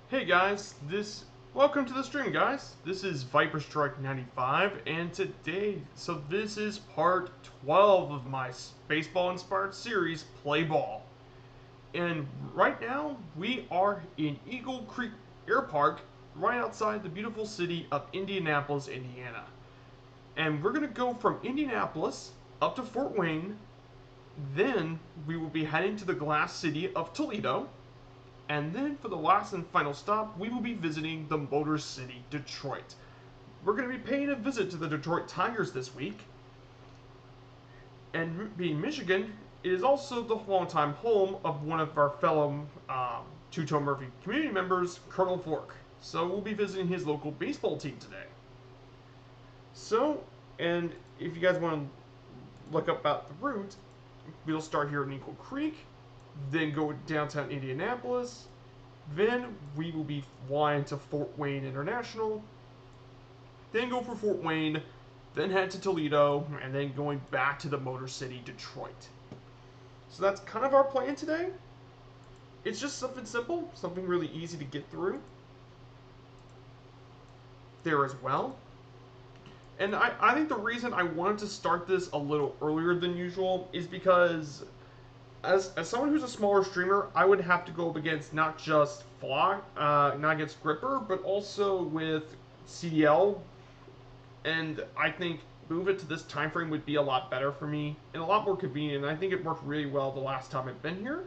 Hey guys, welcome to the stream, guys. This is Viper Strike 95, and this is part 12 of my baseball-inspired series, Play Ball. And right now, we are in Eagle Creek Air Park, right outside the beautiful city of Indianapolis, Indiana. And we're gonna go from Indianapolis up to Fort Wayne, then we will be heading to the Glass City of Toledo, and then for the last and final stop, we will be visiting the Motor City, Detroit. We're going to be paying a visit to the Detroit Tigers this week. And being Michigan, it is also the longtime home of one of our fellow Two-Tone Murphy community members, Colonel Fork. So we'll be visiting his local baseball team today. So, and if you guys want to look up about the route, we'll start here in Eagle Creek, then go downtown Indianapolis, then we will be flying to Fort Wayne International, then go for Fort Wayne, then head to Toledo, and then going back to the Motor City, Detroit. So that's kind of our plan today. It's just something simple, something really easy to get through there as well. And I think the reason I wanted to start this a little earlier than usual is because as someone who's a smaller streamer, I would have to go up against not just Flock, not against Gripper, but also with CDL. And I think move it to this time frame would be a lot better for me and a lot more convenient. And I think it worked really well the last time I've been here.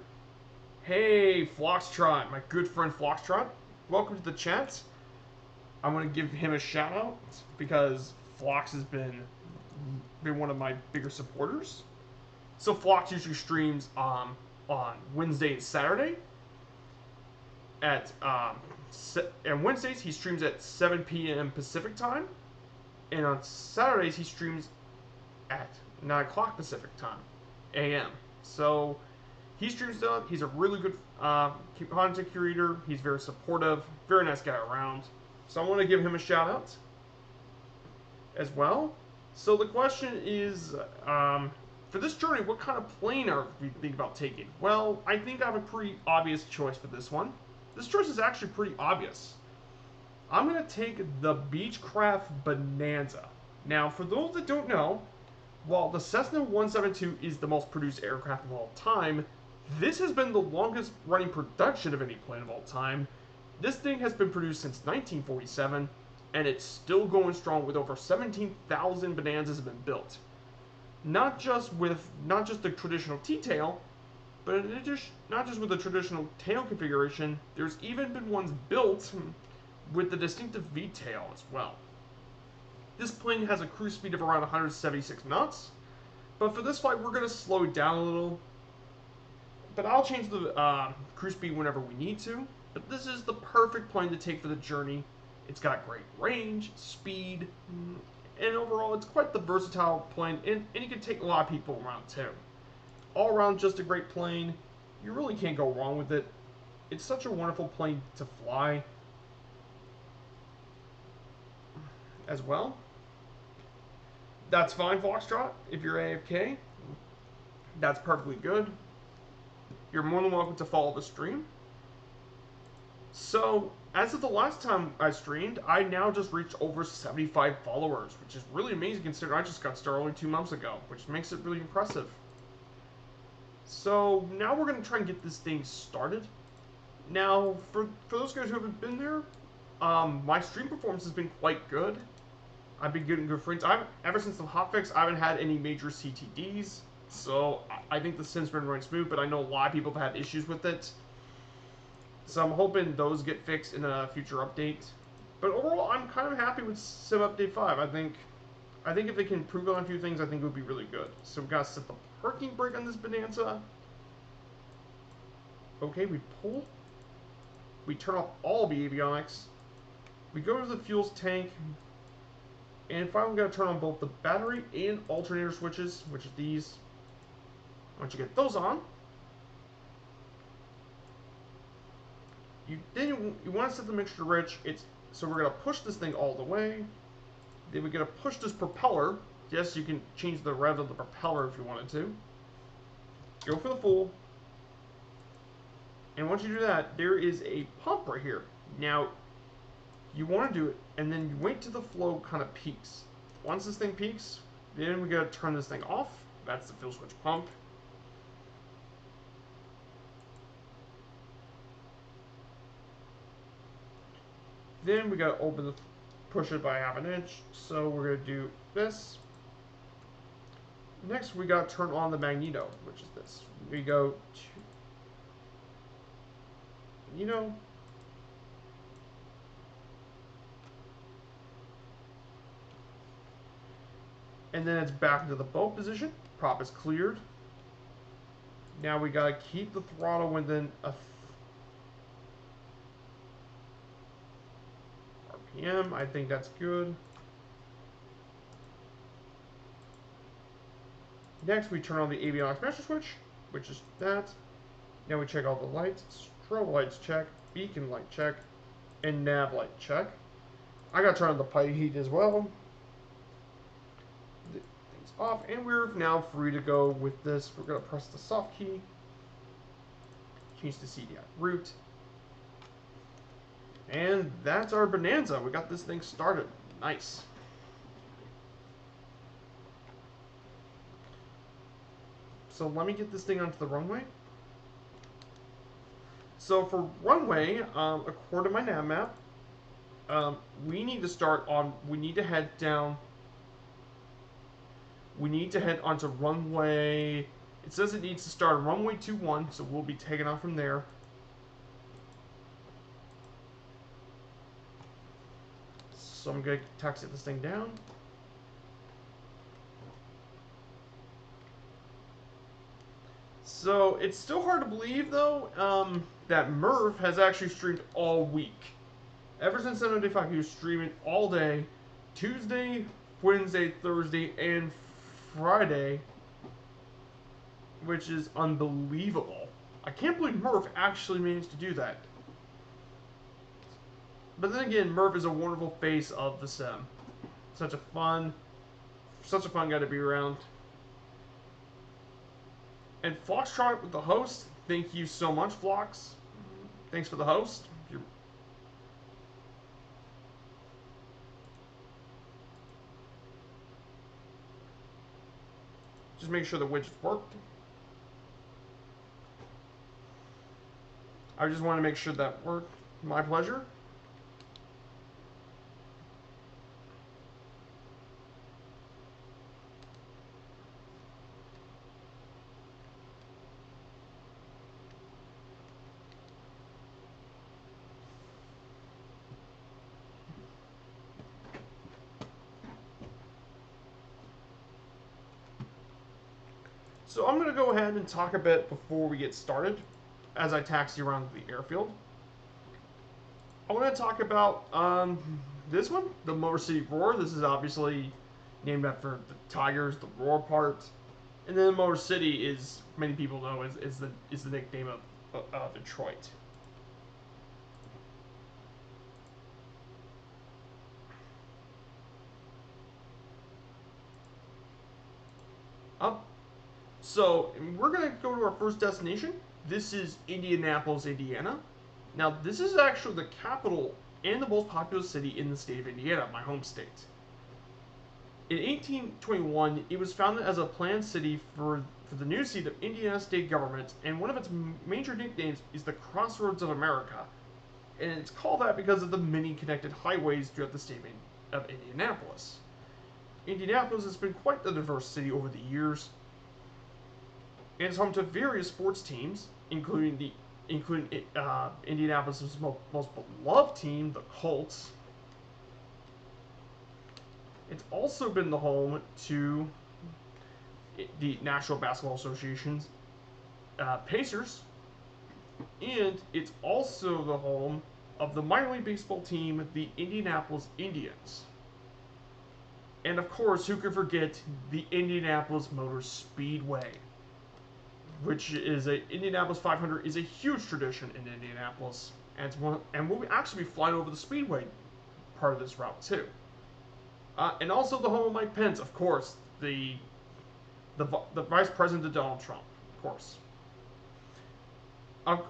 Hey, Floxtrot, my good friend Floxtrot, welcome to the chat. I'm gonna give him a shout out because Flox has been one of my bigger supporters. So Flox usually streams on Wednesday and Saturday. And Wednesdays he streams at 7 p.m. Pacific time, and on Saturdays he streams at 9 o'clock Pacific time, a.m. So he streams down. He's a really good content curator. He's very supportive, very nice guy around. So I want to give him a shout out as well. So the question is, for this journey, what kind of plane are we thinking about taking? Well, I think I have a pretty obvious choice for this one. This choice is actually pretty obvious. I'm going to take the Beechcraft Bonanza. Now, for those that don't know, while the Cessna 172 is the most produced aircraft of all time, this has been the longest running production of any plane of all time. This thing has been produced since 1947, and it's still going strong with over 17,000 Bonanzas have been built. Not just the traditional T-tail, but not just with the traditional tail configuration, there's even been ones built with the distinctive V-tail as well. This plane has a cruise speed of around 176 knots, but for this flight we're going to slow it down a little. But I'll change the cruise speed whenever we need to. But this is the perfect plane to take for the journey. It's got great range, speed, and overall it's quite the versatile plane, and you can take a lot of people around too. All around just a great plane. You really can't go wrong with it. It's such a wonderful plane to fly as well. That's fine, Foxtrot, if you're AFK. That's perfectly good. You're more than welcome to follow the stream. So, as of the last time I streamed, I now just reached over 75 followers, which is really amazing considering I just got started only 2 months ago, which makes it really impressive. So, now we're going to try and get this thing started. Now, for those guys who haven't been there, my stream performance has been quite good. I've been getting good friends. Ever since the hotfix, I haven't had any major CTDs, so I think the sim's been running smooth, but I know a lot of people have had issues with it. So I'm hoping those get fixed in a future update. But overall, I'm kind of happy with Sim Update 5. I think if they can improve on a few things, I think it would be really good. So we've got to set the parking brake on this Bonanza. Okay, we pull. We turn off all the avionics. We go to the fuels tank. And finally, we've got to turn on both the battery and alternator switches, which are these. Once you get those on, you want to set the mixture rich. So we're gonna push this thing all the way. Then we're gonna push this propeller. Yes, you can change the rev of the propeller if you wanted to. Go for the full. And once you do that, there is a pump right here. Now, you want to do it, and then you wait till the flow kind of peaks. Once this thing peaks, then we got to turn this thing off. That's the fuel switch pump. Then we got to open the, push it by 1/2 inch. So we're going to do this. Next, we got to turn on the magneto, which is this. We go to magneto. And then it's back into the boat position. Prop is cleared. Now we gotta keep the throttle within a RPM. I think that's good. Next, we turn on the avionics master switch, which is that. Now we check all the lights. Strobe lights check, beacon light check, and nav light check. I gotta turn on the pipe heat as well. Things off, and we're now free to go with this. We're gonna press the soft key, change the CDI route, and that's our Bonanza. We got this thing started. Nice. So let me get this thing onto the runway. So for runway, according to my nav map, we need to start on, we need to head down, we need to head onto runway, it says it needs to start on runway 21, so we'll be taking off from there. So I'm going to taxi this thing down. So it's still hard to believe, though, that Murph has actually streamed all week. Ever since 7:05, he was streaming all day, Tuesday, Wednesday, Thursday, and Friday, which is unbelievable. I can't believe Murph actually managed to do that. But then again, Murph is a wonderful face of the sim. Such a fun guy to be around. And Foxtrot with the host, thank you so much, Flox. Thanks for the host. Just make sure the widgets worked. I just want to make sure that worked. My pleasure. So I'm going to go ahead and talk a bit before we get started as I taxi around the airfield. I want to talk about this one, the Motor City Roar. This is obviously named after the Tigers, the Roar part. And then Motor City is, many people know, is the nickname of Detroit. So we're going to go to our first destination. This is Indianapolis, Indiana. Now, this is actually the capital and the most populous city in the state of Indiana, my home state. In 1821, it was founded as a planned city for the new seat of Indiana state government, and one of its major nicknames is the Crossroads of America. And it's called that because of the many connected highways throughout the state of Indianapolis. Indianapolis has been quite a diverse city over the years, and it's home to various sports teams, including Indianapolis' most beloved team, the Colts. It's also been the home to the National Basketball Association's Pacers, and it's also the home of the minor league baseball team, the Indianapolis Indians. And of course, who could forget the Indianapolis Motor Speedway, which is Indianapolis 500 is a huge tradition in Indianapolis, and we'll actually be flying over the Speedway part of this route too. And also the home of Mike Pence, of course, the Vice President of Donald Trump, of course.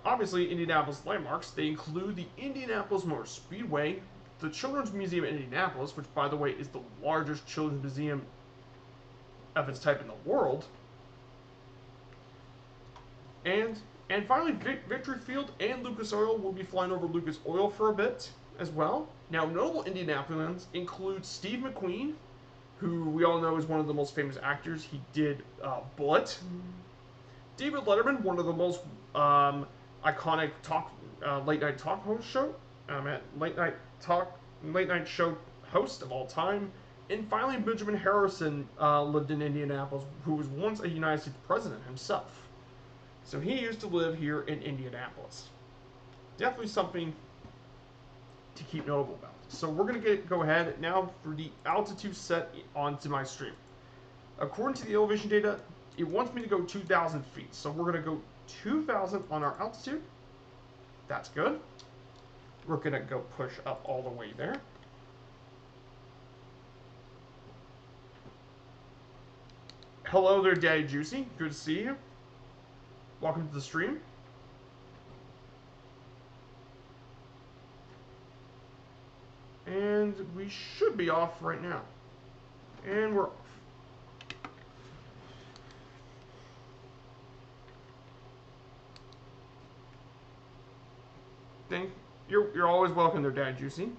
obviously, Indianapolis landmarks, they include the Indianapolis Motor Speedway, the Children's Museum in Indianapolis, which, by the way, is the largest children's museum of its type in the world, and finally, Victory Field and Lucas Oil will be flying over Lucas Oil for a bit as well. Now, notable Indianapolis include Steve McQueen, who we all know is one of the most famous actors. He did Bullitt. David Letterman, one of the most iconic late night talk host show, late night show host of all time. And finally, Benjamin Harrison lived in Indianapolis, who was once a United States president himself. So he used to live here in Indianapolis. Definitely something to keep notable about. So we're going to go ahead now for the altitude set onto my stream. According to the elevation data, it wants me to go 2,000 feet. So we're going to go 2,000 on our altitude. That's good. We're going to go push up all the way there. Hello there, Daddy Juicy. Good to see you. Welcome to the stream. And we should be off right now. And we're off. You're always welcome there, Daddy Juicy.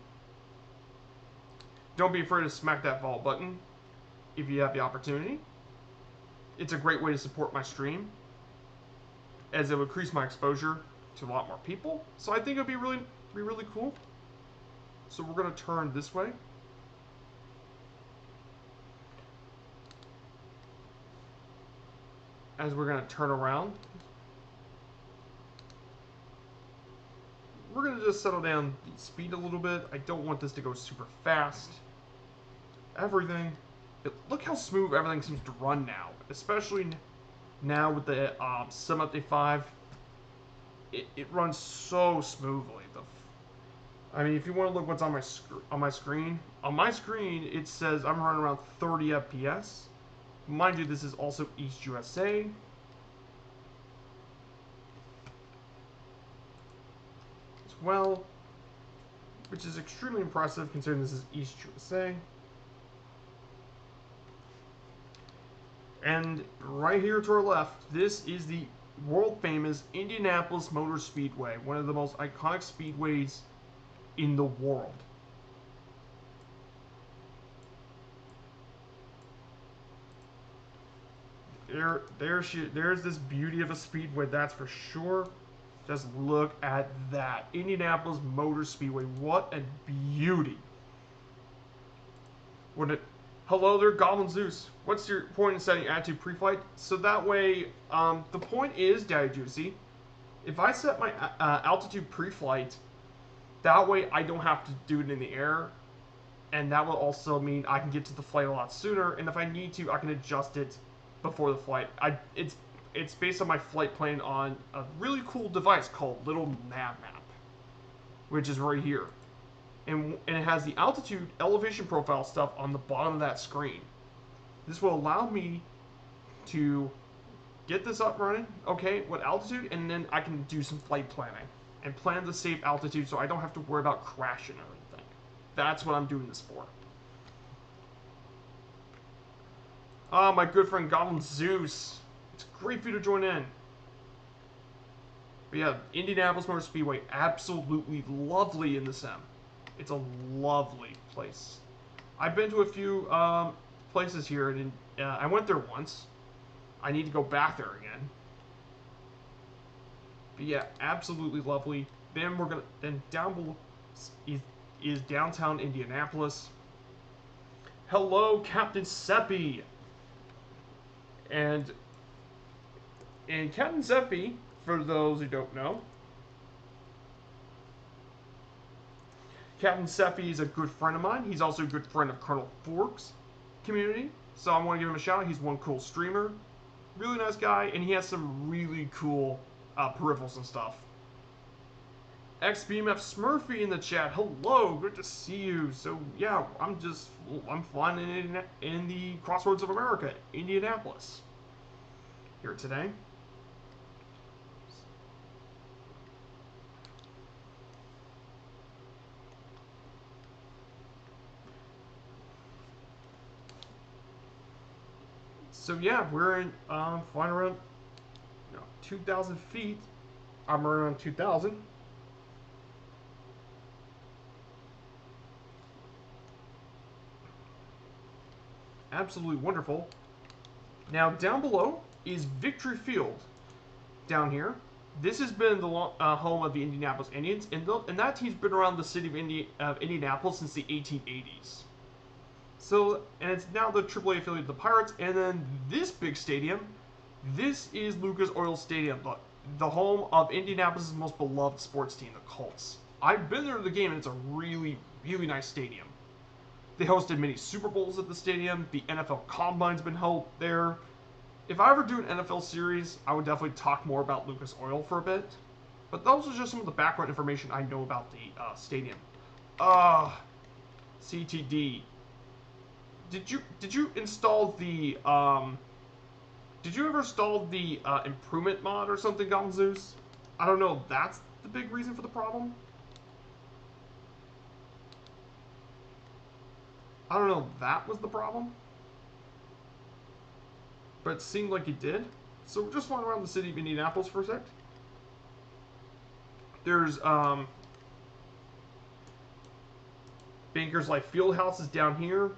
Don't be afraid to smack that follow button if you have the opportunity. It's a great way to support my stream, as it would increase my exposure to a lot more people. So I think it would be really cool. So we're going to turn this way. As we're going to turn around, we're going to just settle down the speed a little bit. I don't want this to go super fast. Everything. Look how smooth everything seems to run now, especially now with the Sim Update 5. It runs so smoothly. I mean, if you want to look what's on my screen, it says I'm running around 30 FPS. Mind you, this is also East USA. As well, which is extremely impressive considering this is East USA. And right here to our left, this is the world-famous Indianapolis Motor Speedway, one of the most iconic speedways in the world. There's this beauty of a speedway, that's for sure. Just look at that. Indianapolis Motor Speedway. What a beauty. Hello there, Goblin Zeus. What's your point in setting attitude pre-flight? So that way, the point is, Daddy Juicy, if I set my altitude pre-flight, that way I don't have to do it in the air, and that will also mean I can get to the flight a lot sooner, and if I need to, I can adjust it before the flight. It's based on my flight plan on a really cool device called Little Nav Map, which is right here. And it has the altitude elevation profile stuff on the bottom of that screen. This will allow me to get this up running, okay, what altitude, and then I can do some flight planning and plan the safe altitude so I don't have to worry about crashing or anything. That's what I'm doing this for. Ah, my good friend Goblin Zeus. It's great for you to join in. But yeah, Indianapolis Motor Speedway, absolutely lovely in the sim. It's a lovely place. I've been to a few places here, and I went there once. I need to go back there again. But yeah, absolutely lovely. Then down below is downtown Indianapolis. Hello, Captain Seppi. And Captain Seppi, for those who don't know, Captain Seppi is a good friend of mine. He's also a good friend of Colonel Fork's community. So I want to give him a shout out. He's one cool streamer. Really nice guy, and he has some really cool peripherals and stuff. XBMF Smurfy in the chat. Hello, good to see you. So yeah, I'm flying in the Crossroads of America, Indianapolis, here today. So yeah, we're in flying around 2,000 feet. I'm around 2,000. Absolutely wonderful. Now down below is Victory Field. Down here, this has been the home of the Indianapolis Indians, and that team's been around the city of Indianapolis since the 1880s. So, and it's now the AAA affiliate of the Pirates. And then this big stadium, this is Lucas Oil Stadium, the home of Indianapolis' most beloved sports team, the Colts. I've been there to the game, and it's a really, really nice stadium. They hosted many Super Bowls at the stadium. The NFL Combine's been held there. If I ever do an NFL series, I would definitely talk more about Lucas Oil for a bit. But those are just some of the background information I know about the stadium. CTD. Did you install the did you ever install the improvement mod or something, Golden Zeus? I don't know if that's the big reason for the problem. I don't know if that was the problem. But it seemed like it did. So we're just flying around the city of Indianapolis for a sec. There's Bankers Life Fieldhouse is down here.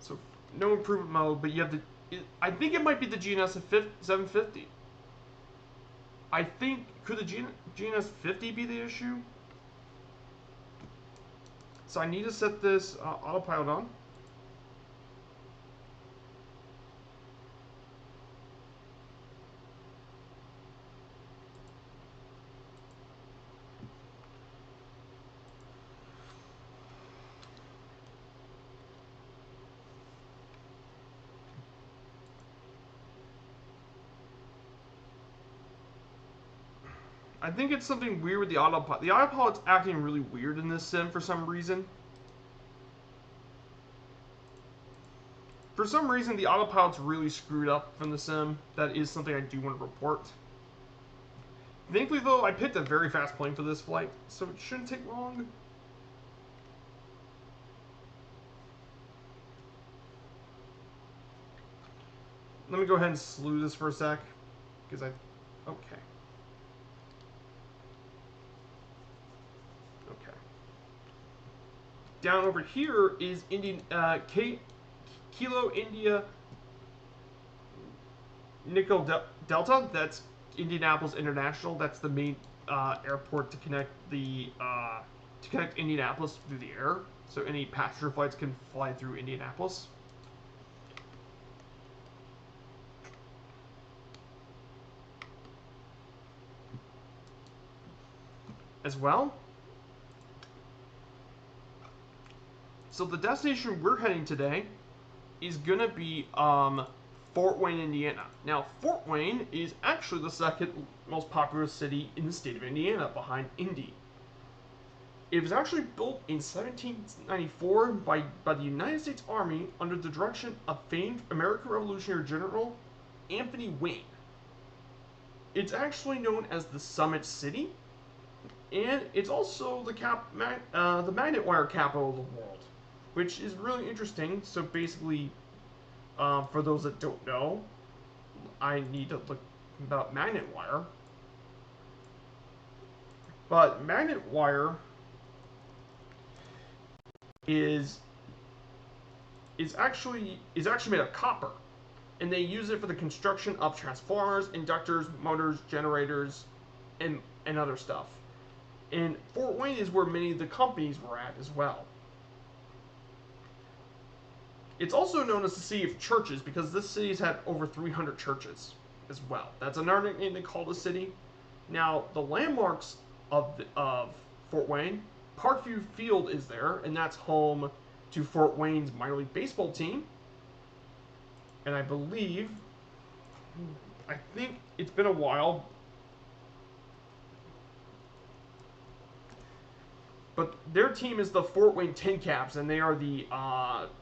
So no improvement mode, but you have the. I think it might be the GNS 750. I think could the GNS 50 be the issue? So I need to set this autopilot on. I think it's something weird with the autopilot. The autopilot's acting really weird in this sim for some reason. For some reason, the autopilot's really screwed up from the sim. That is something I do want to report. Thankfully, though, I picked a very fast plane for this flight, so it shouldn't take long. Let me go ahead and slew this for a sec, because I... Okay. Okay. Down over here is Kilo India Nickel Delta. That's Indianapolis International. That's the main airport to connect Indianapolis through the air. So any passenger flights can fly through Indianapolis. As well. So the destination we're heading today is gonna be Fort Wayne, Indiana. Now, Fort Wayne is actually the second most populous city in the state of Indiana, behind Indy. It was actually built in 1794 by the United States Army under the direction of famed American Revolutionary General Anthony Wayne. It's actually known as the Summit City, and it's also the magnet wire capital of the world, which is really interesting. So basically, for those that don't know, I need to look about magnet wire. But magnet wire is actually made of copper, and they use it for the construction of transformers, inductors, motors, generators, and other stuff. And Fort Wayne is where many of the companies were at as well. It's also known as the City of Churches because this city's had over 300 churches as well. That's another nickname they call the city. Now, the landmarks of Fort Wayne, Parkview Field is there, and that's home to Fort Wayne's minor league baseball team. And I think it's been a while, but their team is the Fort Wayne Tin Caps, and they are the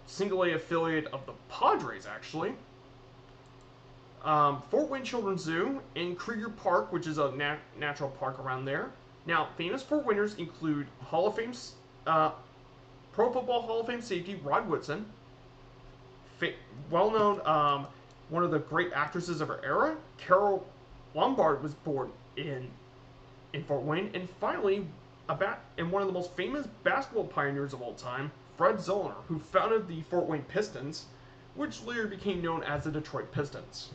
single-A affiliate of the Padres, actually. Fort Wayne Children's Zoo and Krieger Park, which is a natural park around there. Now, famous Fort Wayner's include Hall of Fame, Pro Football Hall of Fame safety Rod Woodson, well-known, one of the great actresses of her era, Carol Lombard, was born in Fort Wayne, and finally, and one of the most famous basketball pioneers of all time, Fred Zollner, who founded the Fort Wayne Pistons, which later became known as the Detroit Pistons.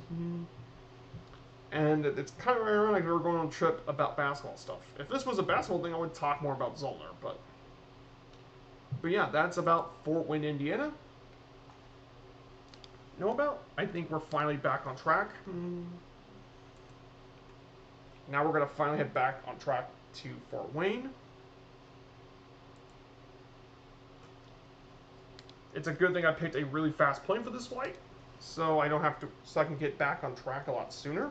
And it's kind of ironic that we're going on a trip about basketball stuff. If this was a basketball thing, I would talk more about Zollner, but yeah, that's about Fort Wayne, Indiana. Know about? I think we're finally back on track. Now we're going to finally head back on track to Fort Wayne. It's a good thing I picked a really fast plane for this flight, so I don't have to, so I can get back on track a lot sooner.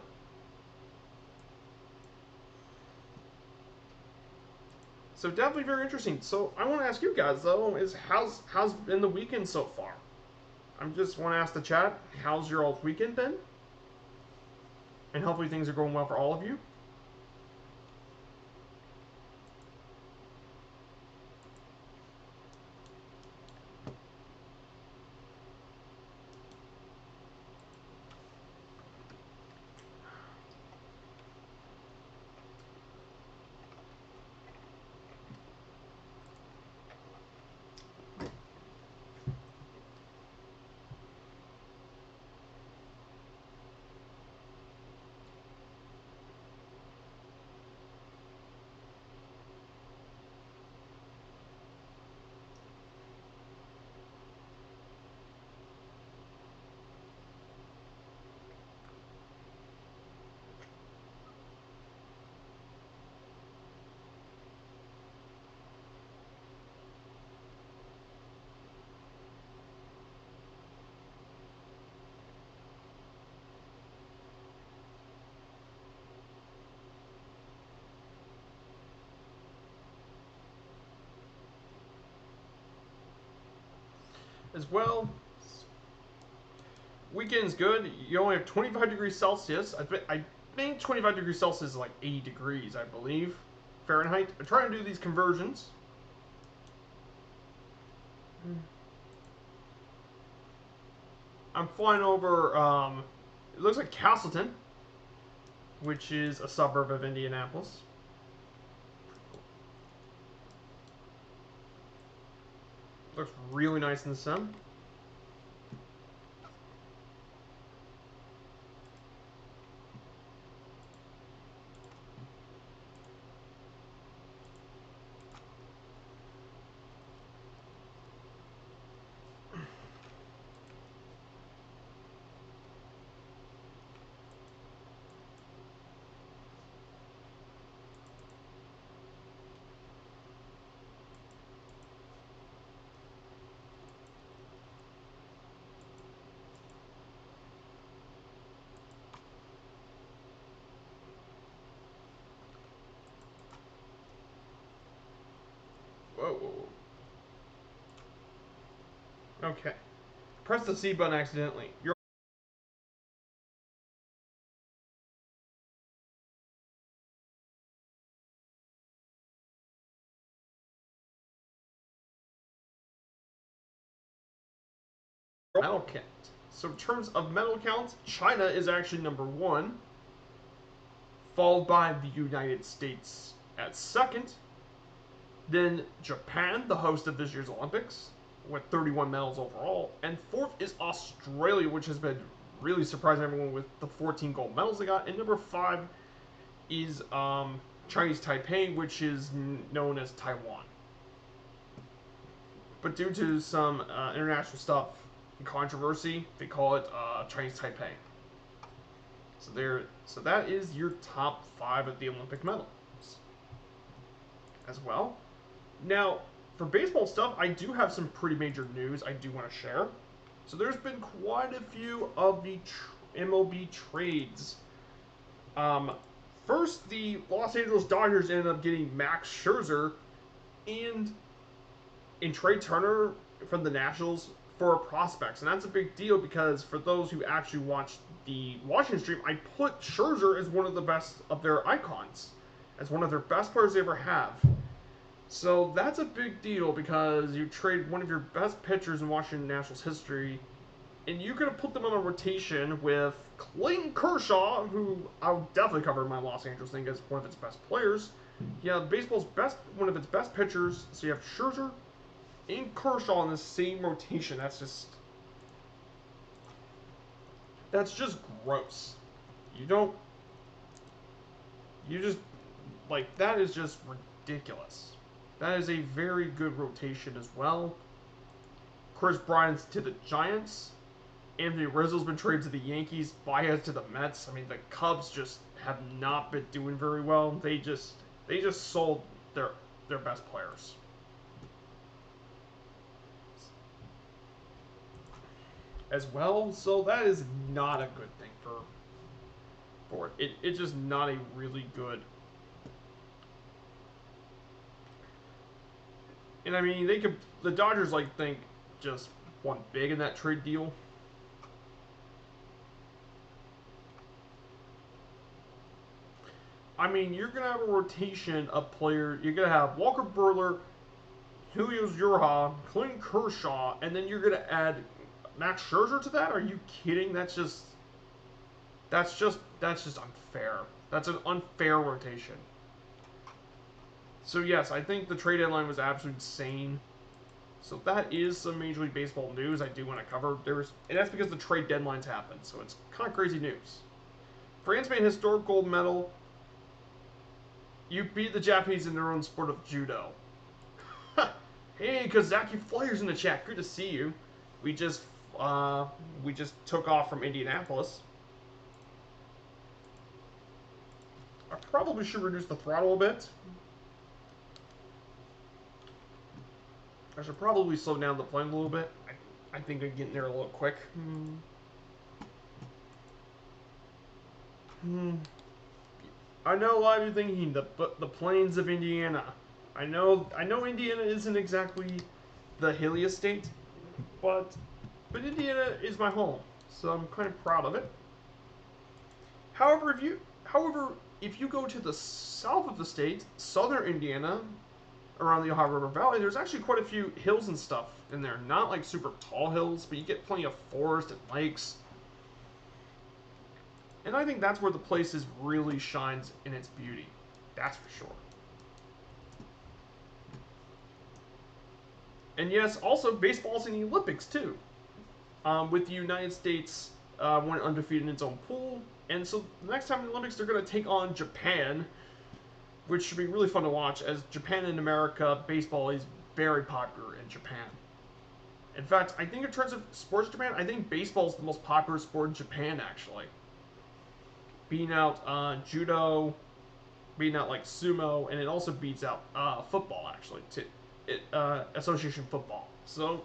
So definitely very interesting. So I want to ask you guys though, is how's been the weekend so far? I just want to ask the chat, how's your all's weekend been? And hopefully things are going well for all of you. As well, weekend's good. You only have 25 degrees Celsius. I think 25 degrees Celsius is like 80 degrees, I believe, Fahrenheit. I'm trying to do these conversions. I'm flying over, it looks like Castleton, which is a suburb of Indianapolis. Looks really nice in the sun. Whoa, whoa, whoa. Okay. Press the C button accidentally. You're medal count. So in terms of medal count, China is actually #1, followed by the United States at second. Then Japan, the host of this year's Olympics, with 31 medals overall. And fourth is Australia, which has been really surprising everyone with the 14 gold medals they got. And #5 is Chinese Taipei, which is known as Taiwan. But due to some international stuff and controversy, they call it Chinese Taipei. So that is your top 5 of the Olympic medals as well. Now, for baseball stuff, I do have some pretty major news I do want to share. So there's been quite a few of the MLB trades. First, the Los Angeles Dodgers ended up getting Max Scherzer and Trey Turner from the Nationals for prospects. And that's a big deal because for those who actually watched the Washington stream, I put Scherzer as one of the best of their icons, as one of their best players they ever have. So that's a big deal because you trade one of your best pitchers in Washington Nationals history and you're going to put them on a rotation with Clayton Kershaw, who I'll definitely cover in my Los Angeles thing as one of its best players. Yeah, baseball's one of its best pitchers. So you have Scherzer and Kershaw in the same rotation. That's just gross. You don't. You just like that is just ridiculous. That is a very good rotation as well. Chris Bryant's to the Giants. Anthony Rizzo's been traded to the Yankees. Baez to the Mets. I mean, the Cubs just have not been doing very well. They just sold their best players. As well, so that is not a good thing for it. It's just not a really good. And I mean, the Dodgers think just won big in that trade deal. I mean, you're gonna have a rotation of players. You're gonna have Walker Buehler, Julio Urias, Clayton Kershaw, and then you're gonna add Max Scherzer to that. Are you kidding? That's just unfair. That's an unfair rotation. So yes, I think the trade deadline was absolutely insane. So that is some Major League Baseball news I do want to cover. And that's because the trade deadlines happened, so it's kind of crazy news. France made a historic gold medal. You beat the Japanese in their own sport of judo. Hey, Kazaki Flyers in the chat. Good to see you. We just took off from Indianapolis. I probably should reduce the throttle a bit. I should probably slow down the plane a little bit. I think I'm getting there a little quick. I know a lot of you thinking the plains of Indiana. I know Indiana isn't exactly the hilliest state, but Indiana is my home, so I'm kind of proud of it. However, if you go to the south of the state, southern Indiana, around the Ohio River Valley, there's actually quite a few hills and stuff in there. Not like super tall hills, but you get plenty of forest and lakes. And I think that's where the place really shines in its beauty. That's for sure. And yes, also baseball's in the Olympics too. With the United States went undefeated in its own pool, and so the next time in the Olympics they're going to take on Japan, which should be really fun to watch, as Japan and America, baseball is very popular in Japan. In fact, I think in terms of sports in Japan, I think baseball is the most popular sport in Japan, actually. Beating out judo, beating out sumo, and it also beats out football, actually, association football. So,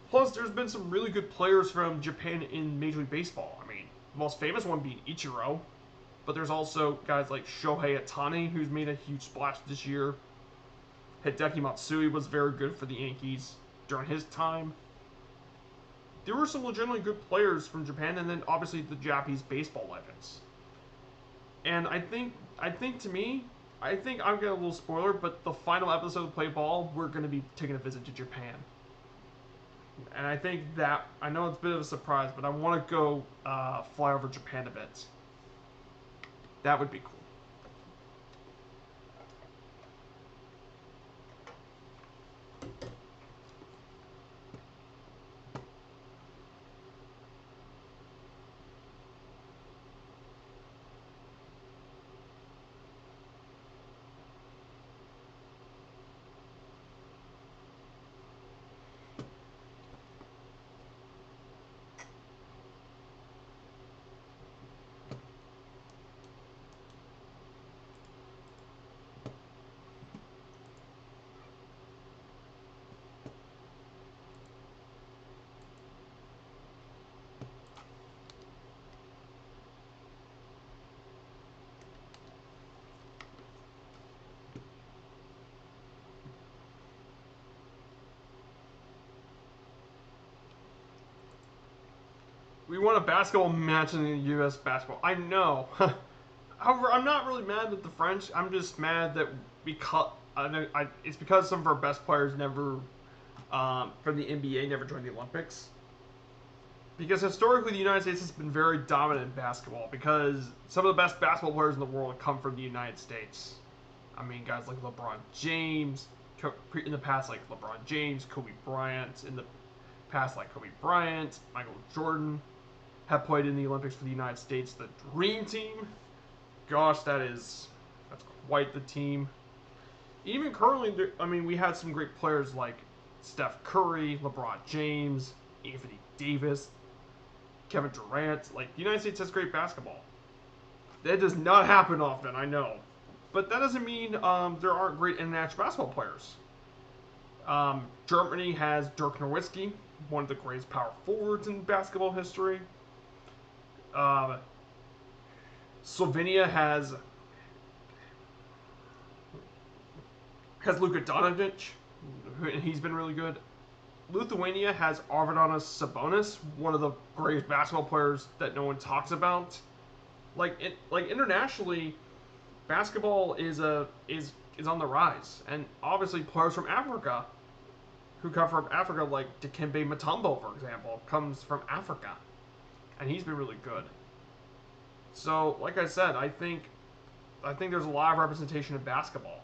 plus there's been some really good players from Japan in Major League Baseball. I mean, the most famous one being Ichiro, but there's also guys like Shohei Ohtani, who's made a huge splash this year. Hideki Matsui was very good for the Yankees during his time. There were some legitimately good players from Japan, and then obviously the Japanese baseball legends. And I think I'm getting a little spoiler, but the final episode of Play Ball, we're going to be taking a visit to Japan. And I think that, I know it's a bit of a surprise, but I want to go fly over Japan a bit. That would be cool. We won a basketball match in the U.S. basketball. I know. However, I'm not really mad at the French. I'm just mad that it's because some of our best players never, from the NBA, never joined the Olympics. Because historically, the United States has been very dominant in basketball. Because some of the best basketball players in the world come from the United States. I mean, guys like LeBron James, in the past like LeBron James, Kobe Bryant, in the past like Kobe Bryant, Michael Jordan, have played in the Olympics for the United States. The Dream Team, gosh, that's quite the team. Even currently, I mean, we had some great players like Steph Curry, LeBron James, Anthony Davis, Kevin Durant. Like, the United States has great basketball. That does not happen often, I know. But that doesn't mean there aren't great international basketball players. Germany has Dirk Nowitzki, one of the greatest power forwards in basketball history. Slovenia has Luka Doncic, and he's been really good. Lithuania has Arvydas Sabonis, one of the greatest basketball players that no one talks about. Like internationally, basketball is on the rise, and obviously players from Africa, who come from Africa, like Dikembe Mutombo, for example, comes from Africa, and he's been really good. So, like I said, I think there's a lot of representation in basketball.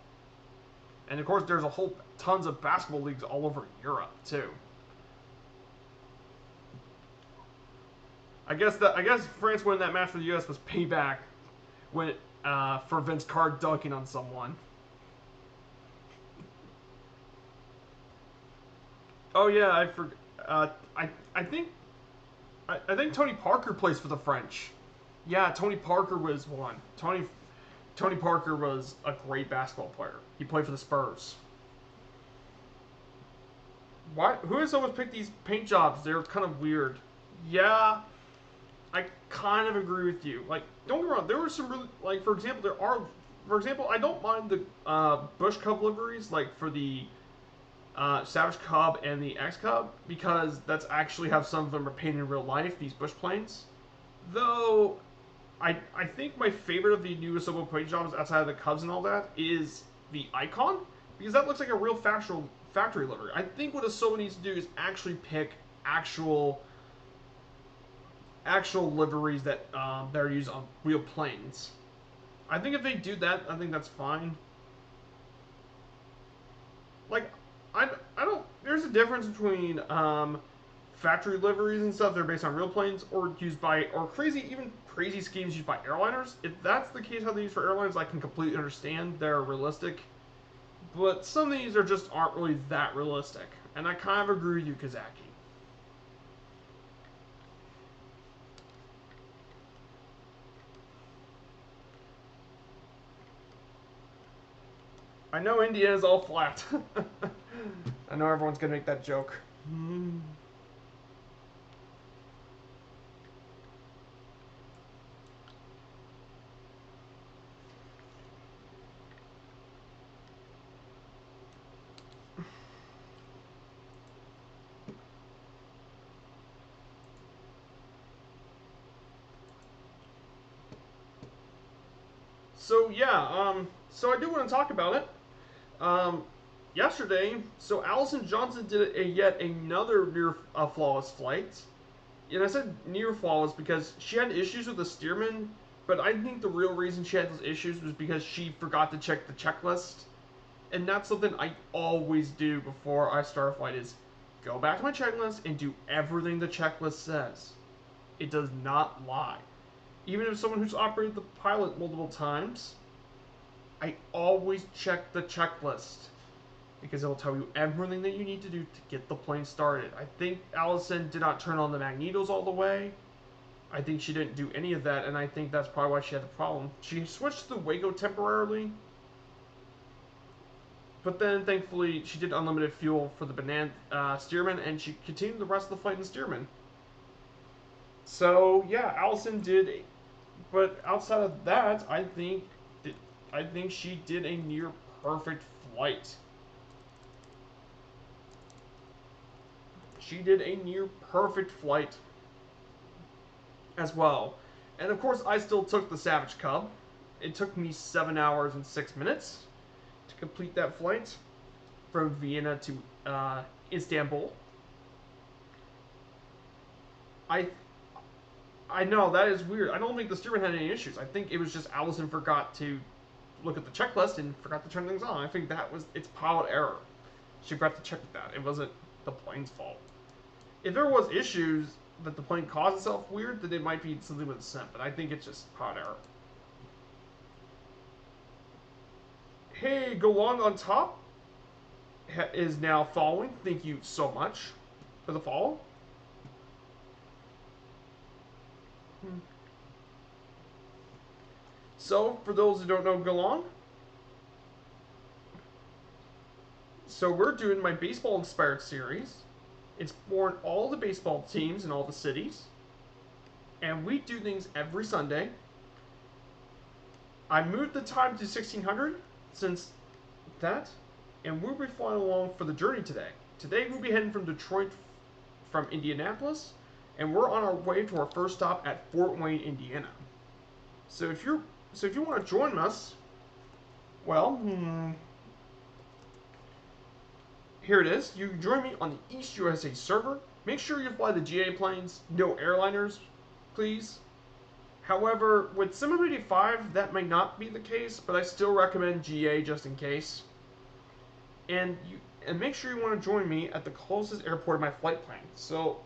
And of course, there's tons of basketball leagues all over Europe too. I guess France winning that match for the U.S. was payback for Vince Carter dunking on someone. Oh yeah, I forgot. I think Tony Parker plays for the French. Yeah, Tony Parker was one. Tony Parker was a great basketball player. He played for the Spurs. Why? Who has always picked these paint jobs? They're kind of weird. Yeah, I kind of agree with you. Like, don't get me wrong. There were some really, like, for example, I don't mind the Bush Cub liveries, like for the Savage Cub and the X Cub, because that's actually how some of them are painted in real life. These Bush planes, though. I think my favorite of the new Asobo paint jobs outside of the Cubs and all that is the Icon, because that looks like a real factory livery. I think what Asobo needs to do is actually pick actual liveries that are used on real planes. I think if they do that, I think that's fine. Like, I don't. There's a difference between factory liveries and stuff that are based on real planes, or crazy schemes used by airliners. If that's the case, how they use for airlines, I can completely understand. They're realistic, but some of these aren't really that realistic, and I kind of agree with you, Kazaki. I know India is all flat. I know everyone's gonna make that joke. So yeah, so I do want to talk about it. Yesterday, so Allison Johnson did yet another near flawless flight. And I said near flawless because she had issues with the Stearman, but I think the real reason she had those issues was because she forgot to check the checklist. And that's something I always do before I start a flight is go back to my checklist and do everything the checklist says. It does not lie. Even if someone who's operated the pilot multiple times, I always check the checklist because it'll tell you everything that you need to do to get the plane started. I think Allison did not turn on the magnetos all the way. I think she didn't do any of that, and I think that's probably why she had the problem. She switched to the Waco temporarily, but then thankfully she did unlimited fuel for the Stearman, and she continued the rest of the flight in Stearman. So yeah, Allison did, but outside of that, I think she did a near perfect flight. She did a near perfect flight as well. And of course, I still took the Savage Cub. It took me 7 hours and 6 minutes to complete that flight from Vienna to Istanbul. I I know that is weird. I don't think the steerman had any issues. I think it was just Allison forgot to look at the checklist and forgot to turn things on. I think that was it's pilot error. She forgot to check that. It wasn't the plane's fault. If there was issues that the plane caused itself weird, then it might be something with the sim. But I think it's just pilot error. Hey, go on top is now following. Thank you so much for the follow. So, for those who don't know Galon, so we're doing my baseball inspired series. It's for all the baseball teams in all the cities. And we do things every Sunday. I moved the time to 1600 since that, and we'll be flying along for the journey today. Today we'll be heading from Detroit from Indianapolis, and we're on our way to our first stop at Fort Wayne, Indiana. So if you want to join us, well, here it is. You can join me on the East USA server. Make sure you fly the GA planes, no airliners, please. However, with Sim 85, that may not be the case, but I still recommend GA just in case. And make sure you want to join me at the closest airport of my flight plan. So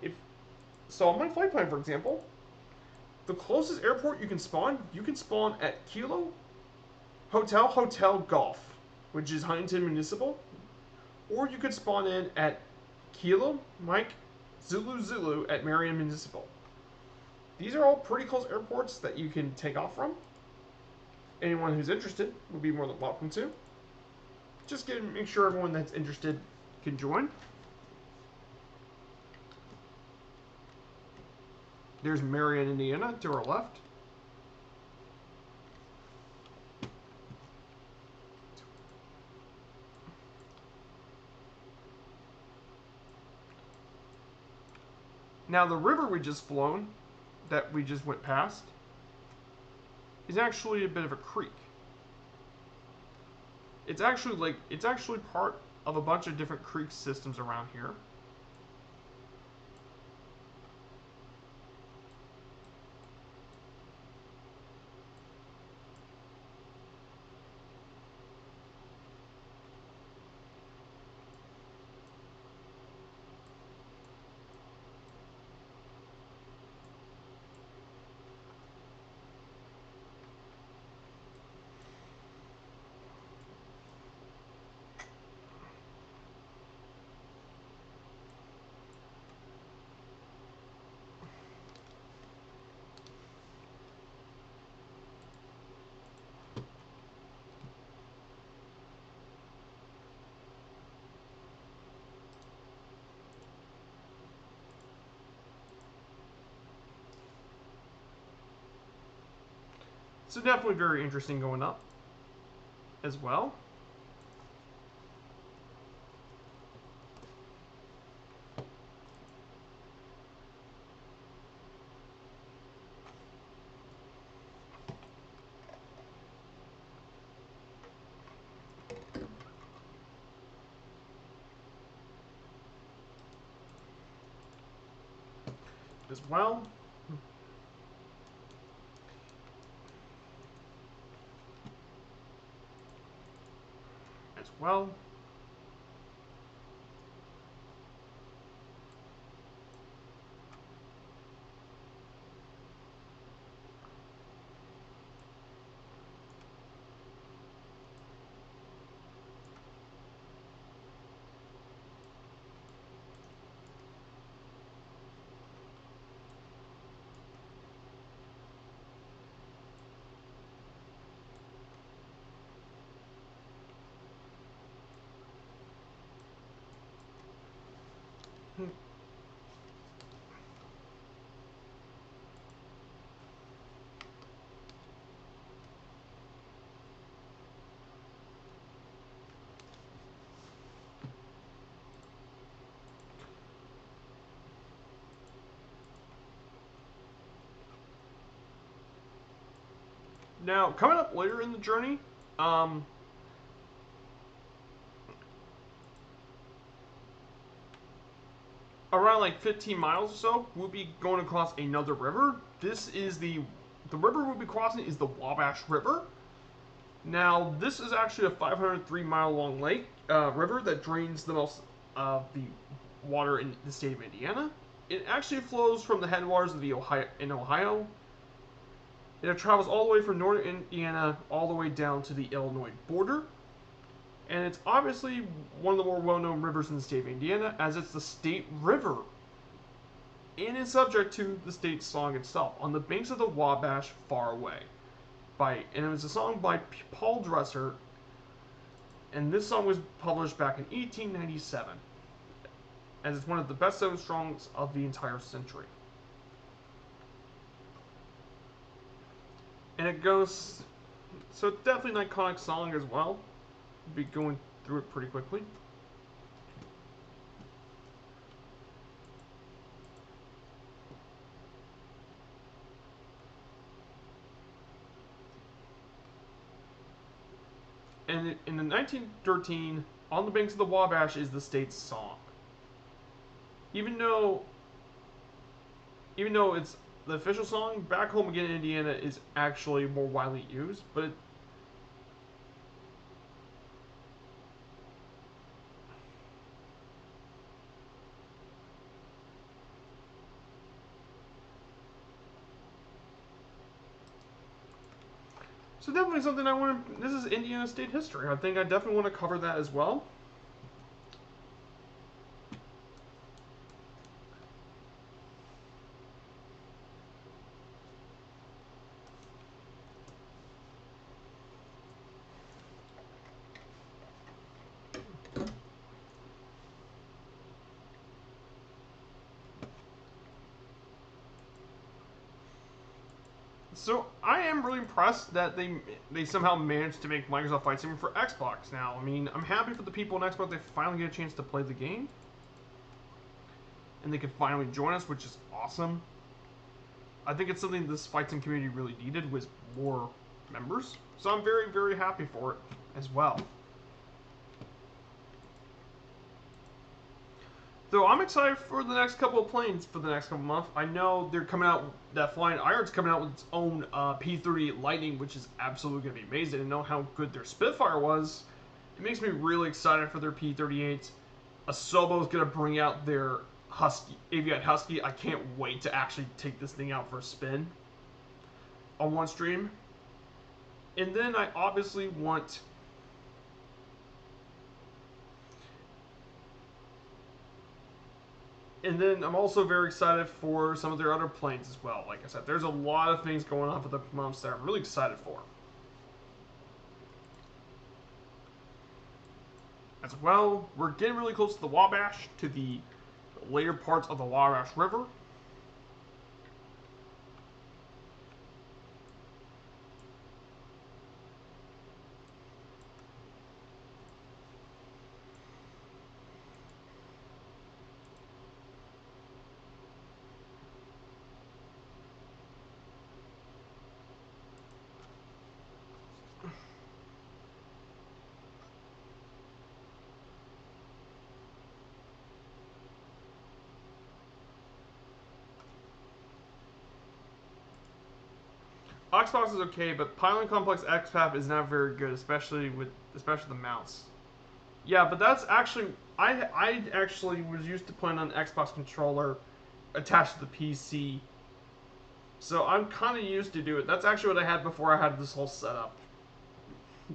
on my flight plan, for example, the closest airport you can spawn at Kilo Hotel Golf, which is Huntington Municipal, or you could spawn in at Kilo Mike Zulu at Marion Municipal. These are all pretty close airports that you can take off from. Anyone who's interested would be more than welcome to. Just make sure everyone that's interested can join. There's Marion, Indiana to our left. Now the river we just flown, that we just went past, is actually a bit of a creek. It's actually part of a bunch of different creek systems around here. So definitely very interesting going up as well. As well. As well. Now, coming up later in the journey, around like 15 miles or so, we'll be going across another river. This is the river we'll be crossing is the Wabash River. Now, this is actually a 503-mile long lake river that drains the most of the water in the state of Indiana. It actually flows from the headwaters of the Ohio. It travels all the way from northern Indiana all the way down to the Illinois border. And it's obviously one of the more well-known rivers in the state of Indiana, as it's the state river. And is subject to the state song itself, On the Banks of the Wabash, Far Away. And it was a song by Paul Dresser, and this song was published back in 1897, as it's one of the best-selling songs of the entire century. And it goes, so it's definitely an iconic song as well. We'll be going through it pretty quickly. And in the 1913, On the Banks of the Wabash is the state's song. Even though it's the official song, Back Home Again in Indiana is actually more widely used, but so definitely something I want to. This is Indiana state history. I think I definitely want to cover that as well. So I am really impressed that they somehow managed to make Microsoft Flight Sim for Xbox now. I mean, I'm happy for the people on Xbox. They finally get a chance to play the game, and they can finally join us, which is awesome. I think it's something this Flight Sim community really needed, was more members. So I'm very, very happy for it as well. So I'm excited for the next couple of planes for the next couple of months. I know they're coming out, that Flying Iron's coming out with its own P-38 Lightning, which is absolutely going to be amazing. And know how good their Spitfire was. It makes me really excited for their P-38s. Asobo's going to bring out their Husky, Aviate Husky. I can't wait to actually take this thing out for a spin on one stream. And then I obviously want... And then I'm also very excited for some of their other planes as well. Like I said, there's a lot of things going on for the months that I'm really excited for. As well, we're getting really close to the Wabash, to the later parts of the Wabash River. Xbox is okay, but Pylon Complex XPAP is not very good, especially the mounts. Yeah, but that's actually I actually was used to playing on an Xbox controller attached to the PC, so I'm kind of used to do it. That's actually what I had before I had this whole setup.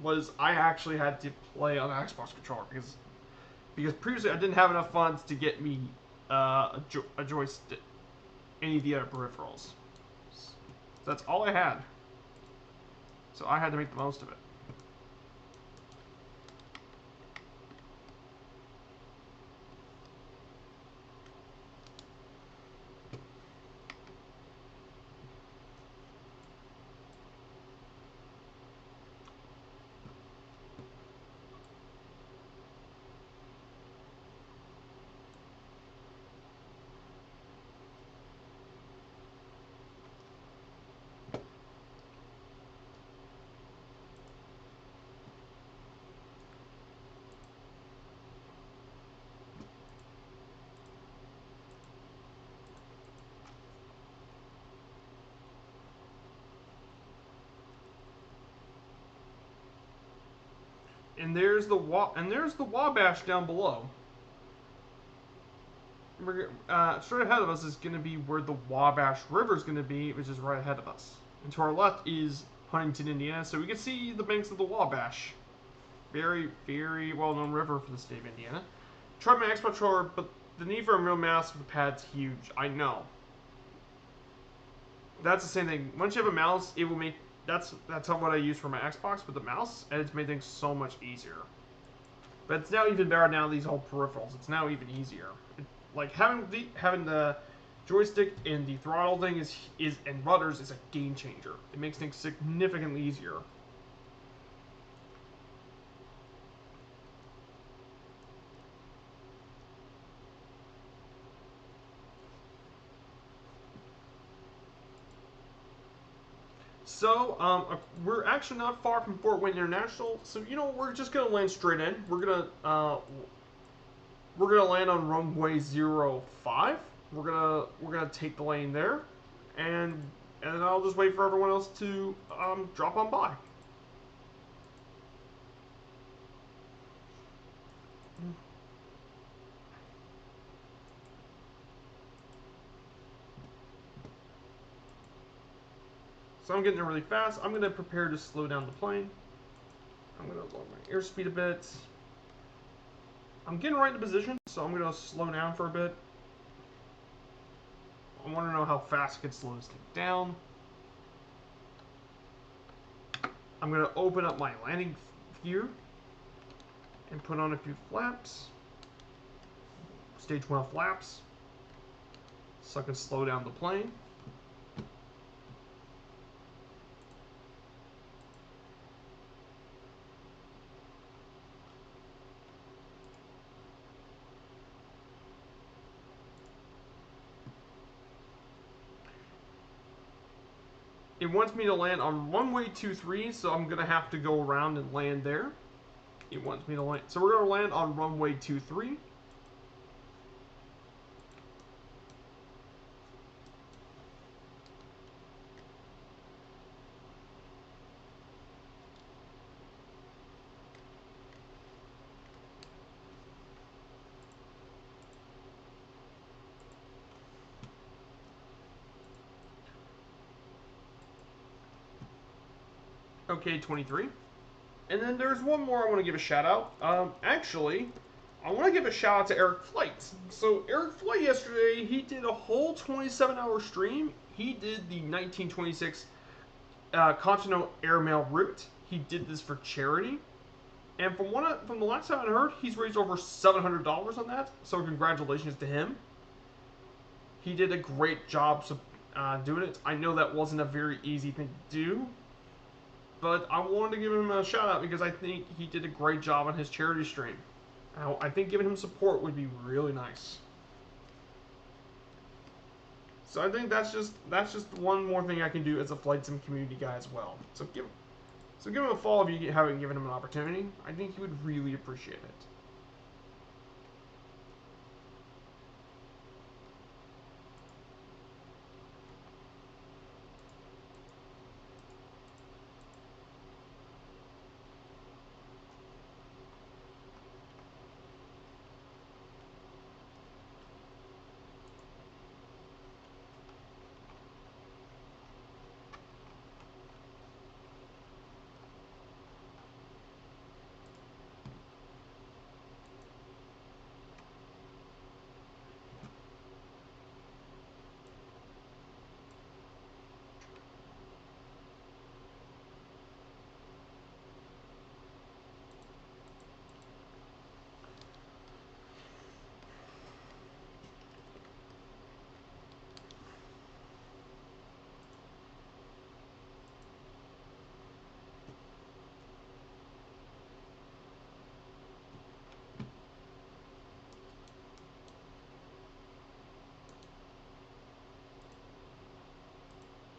Was I actually had to play on an Xbox controller because previously I didn't have enough funds to get me a joystick, any of the other peripherals. So that's all I had. So I had to make the most of it. And there's the Wabash down below. Straight ahead of us is going to be where the Wabash River is going to be, which is right ahead of us. And to our left is Huntington, Indiana, so we can see the banks of the Wabash. Very, very well-known river for the state of Indiana. Tried my Expo Controller, but the need for a real mouse for the pad's huge. I know. That's the same thing. Once you have a mouse, it will make... That's what I use for my Xbox with the mouse, and it's made things so much easier. But it's now even better now, these whole peripherals. It's now even easier. Like, having the joystick and the throttle thing and rudders is a game changer. It makes things significantly easier. So, we're actually not far from Fort Wayne International. So, we're just gonna land straight in. We're gonna land on runway 05. We're gonna take the lane there, and I'll just wait for everyone else to drop on by. So I'm getting there really fast. I'm gonna prepare to slow down the plane. I'm gonna lower my airspeed a bit. I'm getting right into position, so I'm gonna slow down for a bit. I want to know how fast I can slow this thing down. I'm gonna open up my landing gear and put on a few flaps. Stage 1 flaps. So I can slow down the plane. It wants me to land on runway 23, so I'm going to have to go around and land there. It wants me to land. So we're going to land on runway 23. Okay, 23. And then there's one more I want to give a shout out. Actually, I want to give a shout out to Eric Flight. So Eric Flight yesterday, he did a whole 27-hour stream. He did the 1926 Continental Airmail route. He did this for charity. And from the last time I heard, he's raised over $700 on that. So congratulations to him. He did a great job doing it. I know that wasn't a very easy thing to do, but I wanted to give him a shout out because I think he did a great job on his charity stream. I think giving him support would be really nice. So I think that's just one more thing I can do as a Flight Sim community guy as well. So give him a follow if you haven't given him an opportunity. I think he would really appreciate it.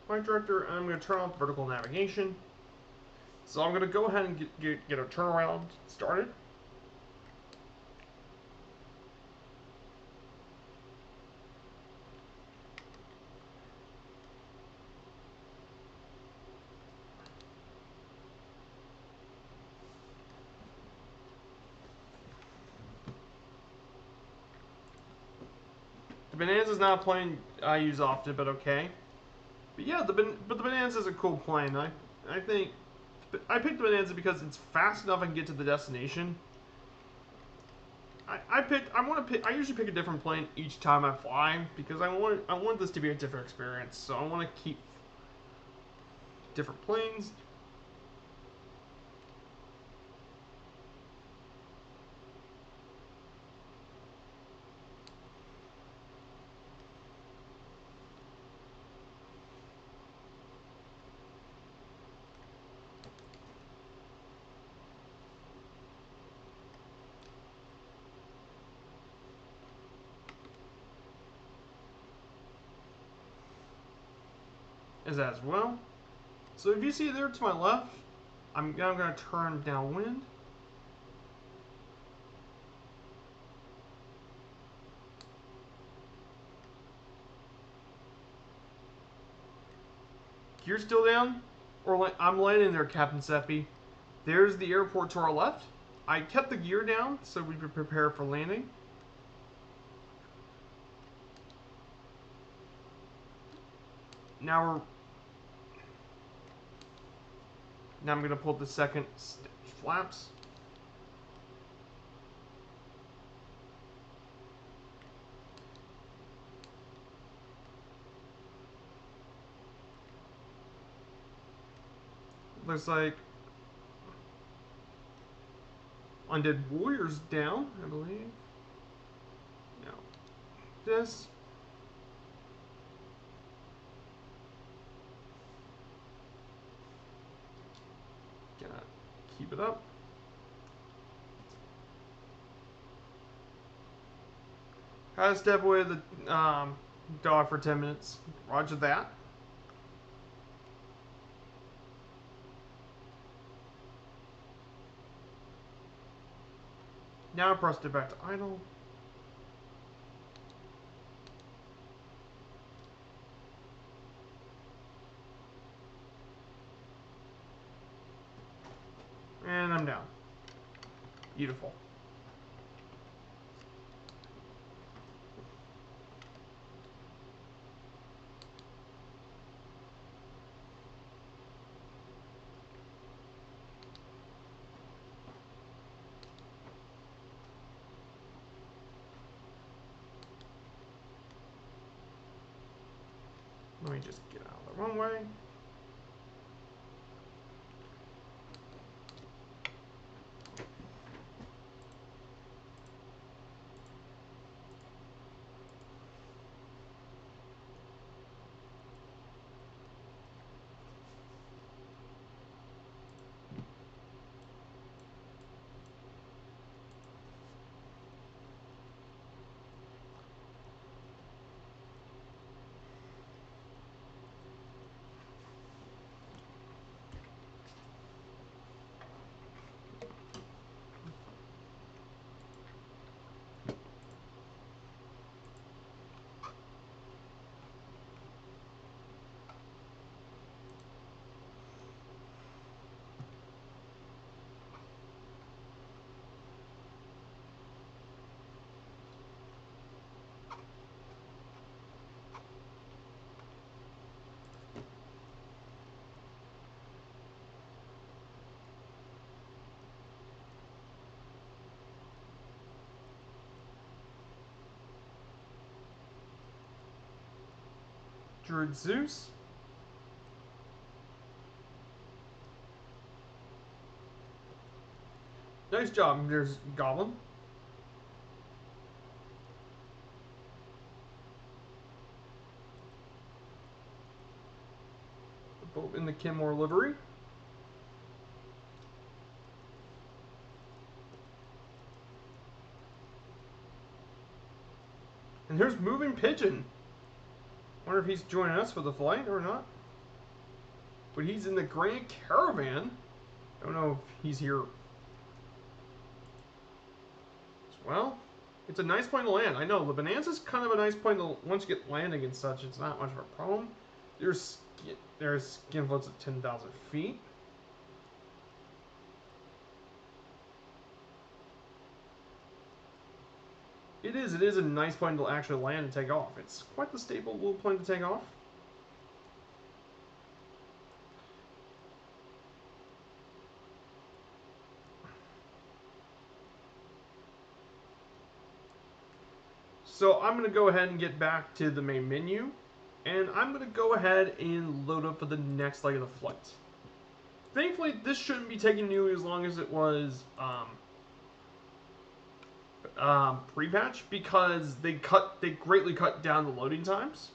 Flight director, I'm going to turn off vertical navigation. So I'm going to go ahead and get a turnaround started. Bonanza's not a plane I use often, but okay. But yeah, the Bonanza is a cool plane. I think I picked the Bonanza because it's fast enough I can get to the destination. I usually pick a different plane each time I fly because I want this to be a different experience. So I want to keep different planes. As well. So if you see there to my left, I'm now going to turn downwind. Gear still down? Or I'm landing there, Captain Seppi. There's the airport to our left. I kept the gear down so we could prepare for landing. Now I'm going to pull the second flaps. Looks like Undead Warrior's down, I believe. No. This. Gotta keep it up. Had to step away the dog for 10 minutes. Roger that. Now I pressed it back to idle. And I'm down. Beautiful. Let me just get out of the runway. Druid Zeus. Nice job. There's Goblin. Both in the Kenmore livery. And there's Moving Pigeon. Wonder if he's joining us for the flight or not. But he's in the Grand Caravan. Don't know if he's here as well. It's a nice plane to land. I know, the Bonanza's kind of a nice plane to, once you get landing and such, it's not much of a problem. There's skin floats at 10,000 feet. It is. It is a nice plane to actually land and take off. It's quite the stable little plane to take off. So I'm going to go ahead and get back to the main menu, and I'm going to go ahead and load up for the next leg of the flight. Thankfully, this shouldn't be taking nearly as long as it was pre-patch, because they greatly cut down the loading times.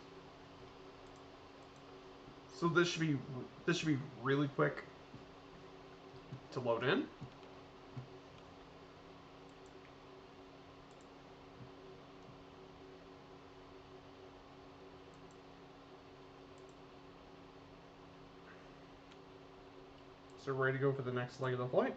So this should be really quick to load in. So we're ready to go for the next leg of the flight.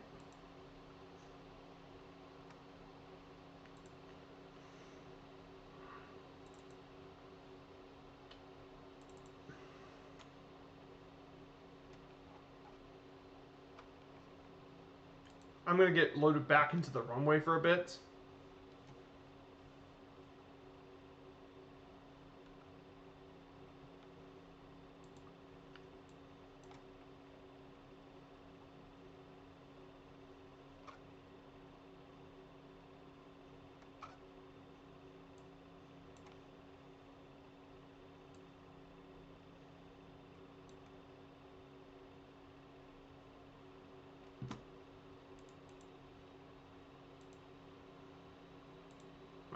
I'm going to get loaded back into the runway for a bit.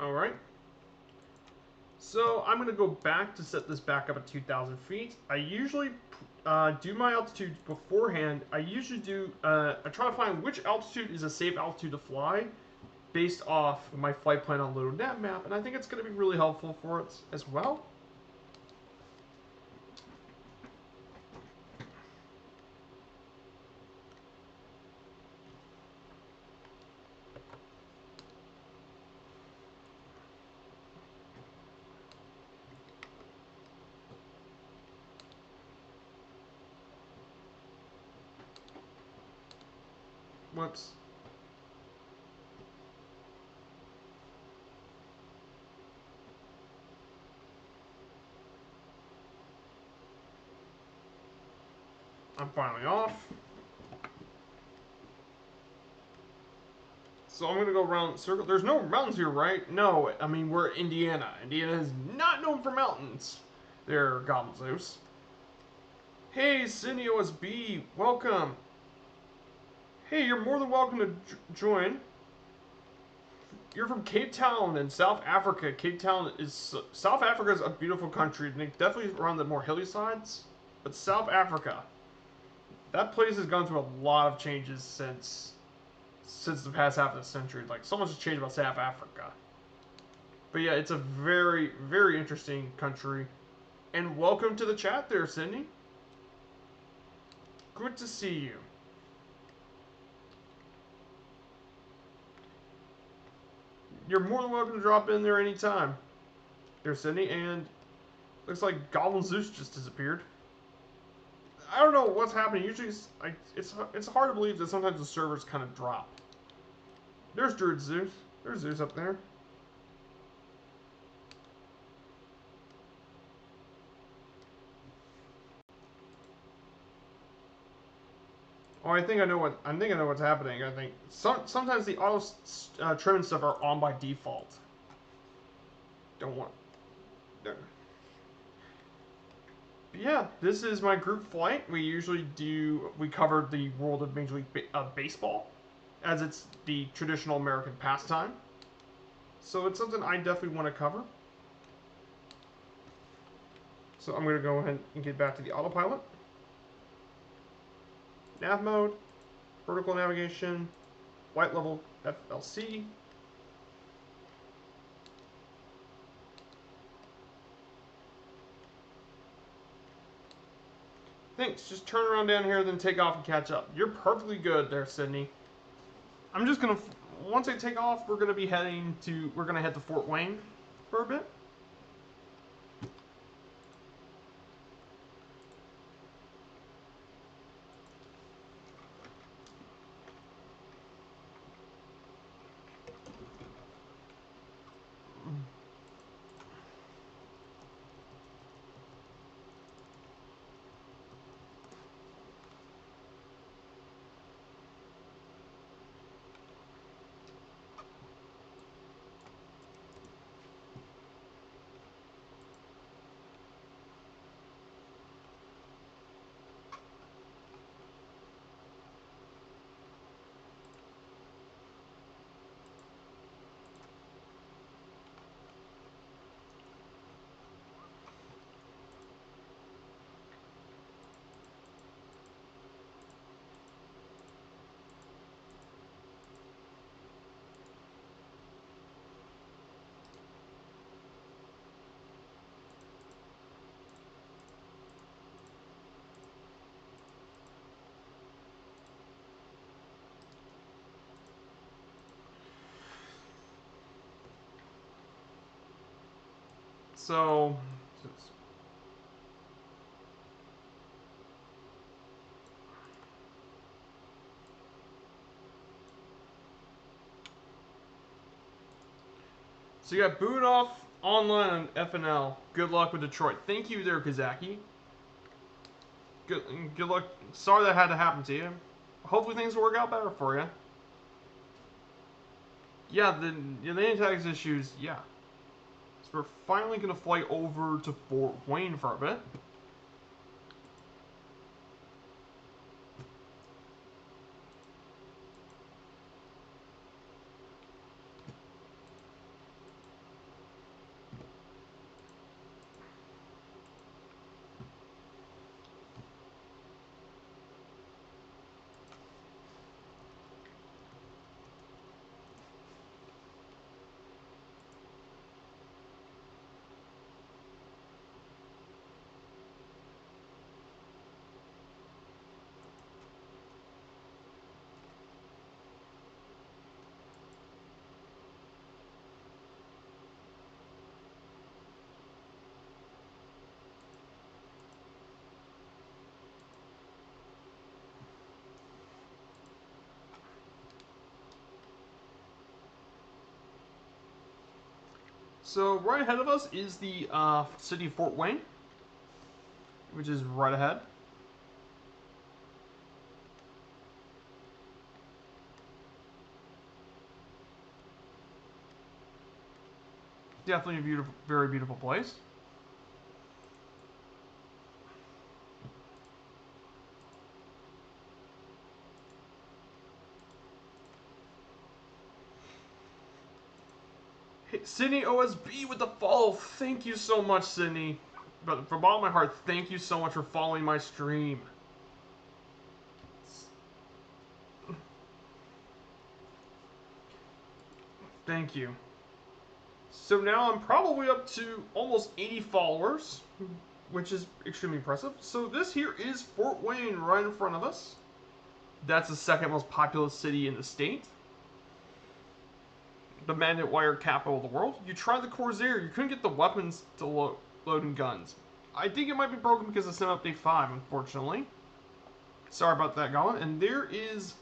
All right. So I'm going to go back to set this back up at 2,000 feet. I usually do my altitude beforehand. I usually do, I try to find which altitude is a safe altitude to fly based off my flight plan on LoadNavMap, and I think it's going to be really helpful for it as well. Whoops. I'm finally off. So I'm going to go around the circle. There's no mountains here, right? No, I mean, we're Indiana. Indiana is not known for mountains. There, Goblin Zeus. Hey, Sydney OSB, welcome. Hey, you're more than welcome to join. You're from Cape Town in South Africa. South Africa is a beautiful country. Definitely around the more hilly sides, but South Africa, that place has gone through a lot of changes since the past half of the century. Like, so much has changed about South Africa. But yeah, it's a very, very interesting country. And welcome to the chat there, Sydney. Good to see you. You're more than welcome to drop in there anytime. There's Sydney, and looks like Goblin Zeus just disappeared. I don't know what's happening. Usually, it's hard to believe that sometimes the servers kind of drop. There's Druid Zeus. There's Zeus up there. Oh, I think I know what's happening. I think sometimes the auto trim and stuff are on by default. Don't want. But yeah, this is my group flight. We cover the world of Major League Baseball, as it's the traditional American pastime. So it's something I definitely want to cover. So I'm going to go ahead and get back to the autopilot. Nav mode, vertical navigation, flight level FLC. Thanks. Just turn around down here, then take off and catch up. You're perfectly good there, Sydney. I'm just gonna, once I take off, we're gonna head to Fort Wayne for a bit. So, so you got booted off online on FNL. Good luck with Detroit. Thank you there, Kazaki. Good luck. Sorry that had to happen to you. Hopefully things will work out better for you. Yeah, the name tags issues, yeah. So we're finally going to fly over to Fort Wayne for a bit. So right ahead of us is the city of Fort Wayne, which is right ahead. Definitely a beautiful, very beautiful place. Hey, Sydney OSB with the follow. Thank you so much, Sydney. But from all my heart, thank you so much for following my stream. Thank you. So now I'm probably up to almost 80 followers, which is extremely impressive. So this here is Fort Wayne right in front of us. That's the second most populous city in the state. The magnet wire capital of the world. You tried the Corsair, you couldn't get the weapons to load in guns. I think it might be broken because it's in Update 5, unfortunately. Sorry about that, Colin. And there is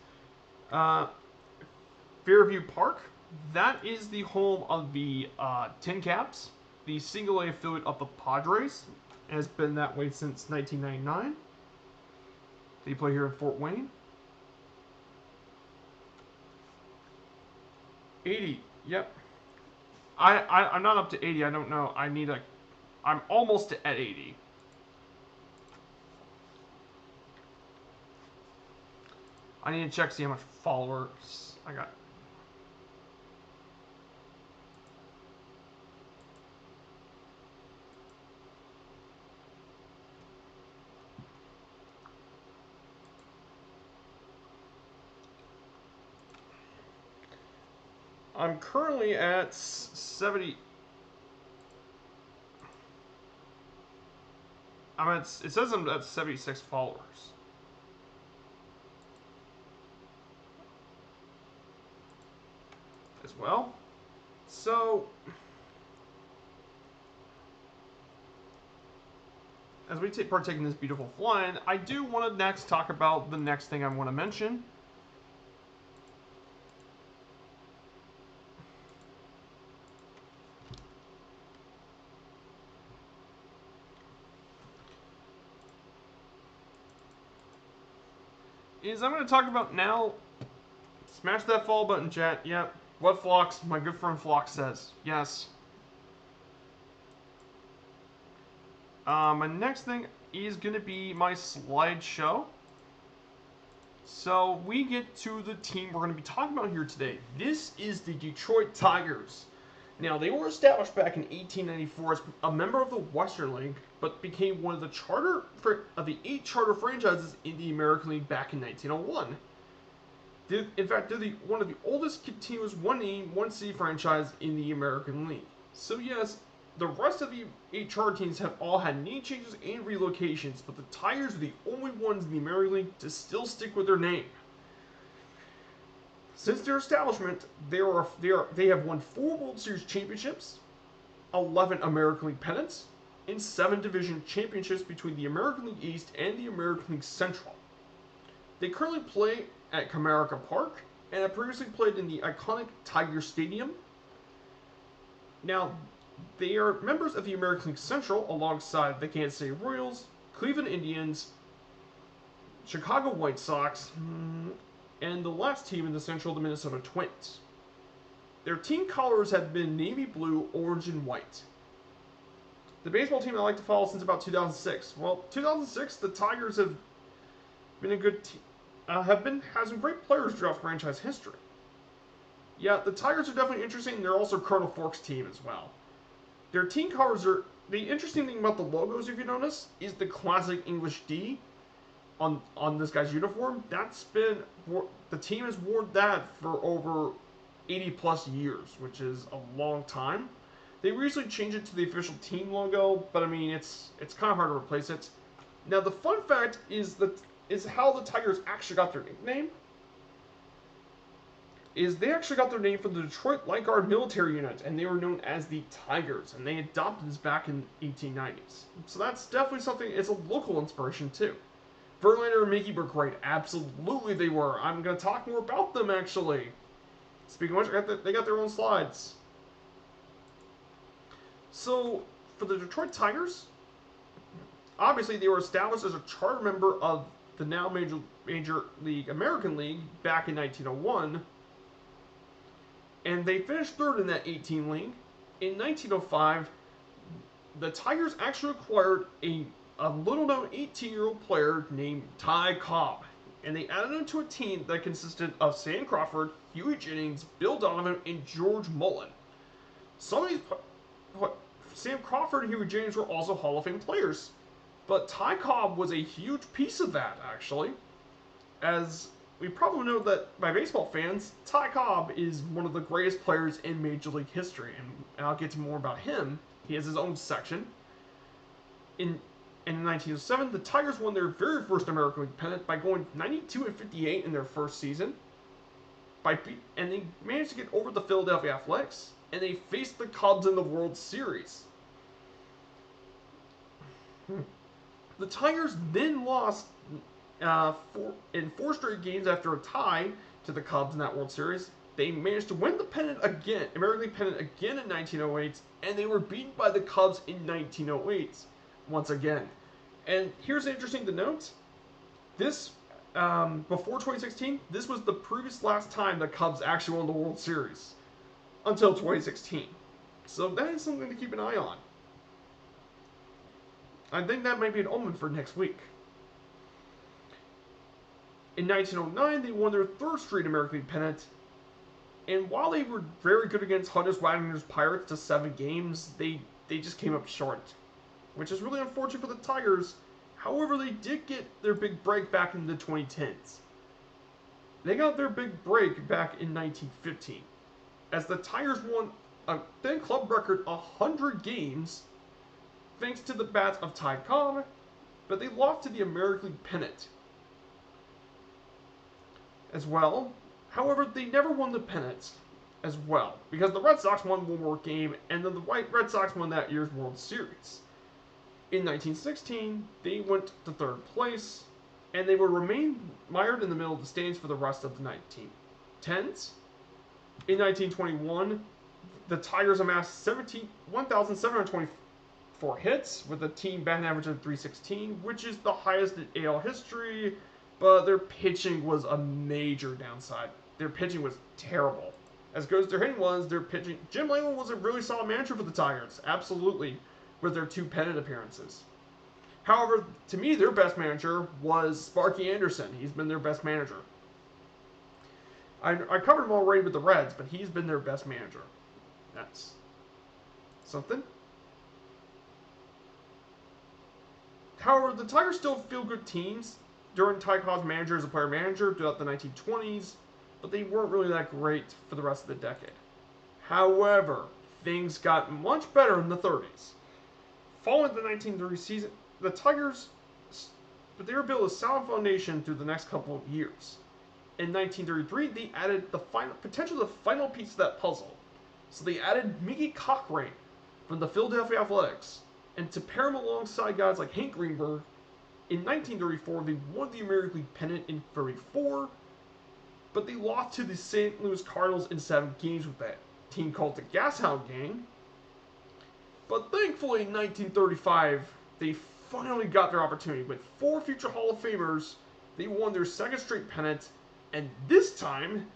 Fairview Park. That is the home of the Tin Caps, the single A affiliate of the Padres. It has been that way since 1999. They play here in Fort Wayne. 80, yep. I'm not up to 80, I don't know. I'm almost at 80. I need to check see how much followers I got. I'm currently at 70. It says I'm at 76 followers. As well. So, as we partake in this beautiful flying, I do want to next talk about the next thing I want to mention. I'm going to talk about now. Smash that follow button, chat. Yep. What Phlox? My good friend Phlox says. Yes. My next thing is going to be my slideshow. So we get to the team we're going to be talking about here today. This is the Detroit Tigers. Now, they were established back in 1894 as a member of the Western League, but became one of the 8 charter franchises in the American League back in 1901. In fact, they're one of the oldest continuous 1A, 1C franchise in the American League. So yes, the rest of the 8 charter teams have all had name changes and relocations, but the Tigers are the only ones in the American League to still stick with their name. Since their establishment, they have won 4 World Series championships, 11 American League pennants, and 7 division championships between the American League East and the American League Central. They currently play at Comerica Park and have previously played in the iconic Tiger Stadium. Now, they are members of the American League Central alongside the Kansas City Royals, Cleveland Indians, Chicago White Sox, and the last team in the Central, the Minnesota Twins. Their team colors have been navy blue, orange, and white. The baseball team I like to follow since about 2006. Well, 2006, the Tigers have been a good team. Has some great players throughout franchise history. Yeah, the Tigers are definitely interesting, and they're also Colonel Fork's team as well. Their team colors are... The interesting thing about the logos, if you notice, is the classic English D on this guy's uniform. That's been... The team has worn that for over 80 plus years, which is a long time. They recently changed it to the official team logo, but I mean, it's kind of hard to replace it. Now, the fun fact is how the Tigers actually got their nickname. They actually got their name from the Detroit Light Guard military unit, and they were known as the Tigers, and they adopted this back in the 1890s. So that's definitely something, it's a local inspiration too. Verlander and Mickey were great, absolutely they were. I'm going to talk more about them actually. Speaking of which, they got their own slides. So, for the Detroit Tigers, obviously they were established as a charter member of the now Major League American League back in 1901, and they finished third in that 18 league. In 1905, the Tigers actually acquired a little-known 18-year-old player named Ty Cobb, and they added him to a team that consisted of Sam Crawford, Huey Jennings, Bill Donovan, and George Mullen. Some of these... Sam Crawford and Huey Jennings were also Hall of Fame players, but Ty Cobb was a huge piece of that, actually. As we probably know that by baseball fans, Ty Cobb is one of the greatest players in Major League history, and I'll get to more about him. He has his own section. In 1907, the Tigers won their very first American League pennant by going 92-58 in their first season. And they managed to get over the Philadelphia Athletics, and they faced the Cubs in the World Series. The Tigers then lost in 4 straight games after a tie to the Cubs in that World Series. They managed to win the pennant again, American League pennant again in 1908, and they were beaten by the Cubs in 1908 once again. And here's interesting to note: this before 2016, this was the previous last time the Cubs actually won the World Series until 2016. So that is something to keep an eye on. I think that might be an omen for next week. In 1909, they won their 3rd straight American League pennant, and while they were very good against Hunters, Wagoners, Pirates to 7 games, they just came up short, which is really unfortunate for the Tigers. However, they did get their big break back in the 2010s. They got their big break back in 1915, as the Tigers won a then club record 100 games thanks to the bats of Ty Cobb, but they lost to the American League pennant as well. However, they never won the pennant as well, because the Red Sox won one more game, and then the Red Sox won that year's World Series. In 1916, they went to 3rd place, and they would remain mired in the middle of the standings for the rest of the 1910s. In 1921, the Tigers amassed 1,724 hits, with a team batting average of .316, which is the highest in AL history, but their pitching was a major downside. Their pitching was terrible. As good as their hitting was, their pitching... Jim Leyland was a really solid manager for the Tigers, absolutely, with their 2 pennant appearances. However, to me, their best manager was Sparky Anderson. He's been their best manager. I covered him already with the Reds, but he's been their best manager. That's something. However, the Tigers still field good teams during Ty Cobb's manager as a player manager throughout the 1920s, but they weren't really that great for the rest of the decade. However, things got much better in the 30s. Following the 1930 season, the Tigers, but they were built a solid foundation through the next couple of years. In 1933, they added the final piece of that puzzle. So they added Mickey Cochrane, from the Philadelphia Athletics, and to pair him alongside guys like Hank Greenberg, in 1934 they won the American League pennant in 34, but they lost to the St. Louis Cardinals in 7 games with that team called the Gashound Gang. But thankfully in 1935, they finally got their opportunity. With 4 future Hall of Famers, they won their 2nd straight pennant, and this time,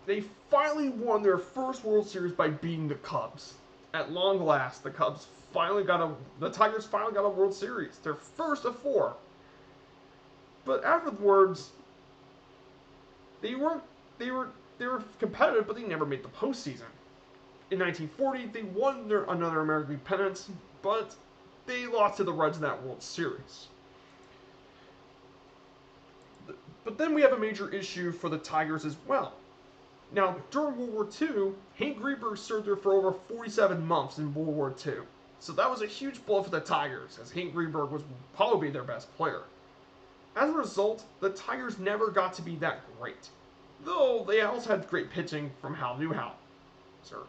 they finally won their first World Series by beating the Cubs. At long last, the Tigers finally got a World Series, their first of 4. But afterwards, they were competitive, but they never made the postseason. In 1940, they won another American League pennant, but they lost to the Reds in that World Series. But then we have a major issue for the Tigers as well. Now, during World War II, Hank Greenberg served there for over 47 months in World War II. So that was a huge blow for the Tigers, as Hank Greenberg was probably their best player. As a result, the Tigers never got to be that great, though they also had great pitching from Hal Newhouser.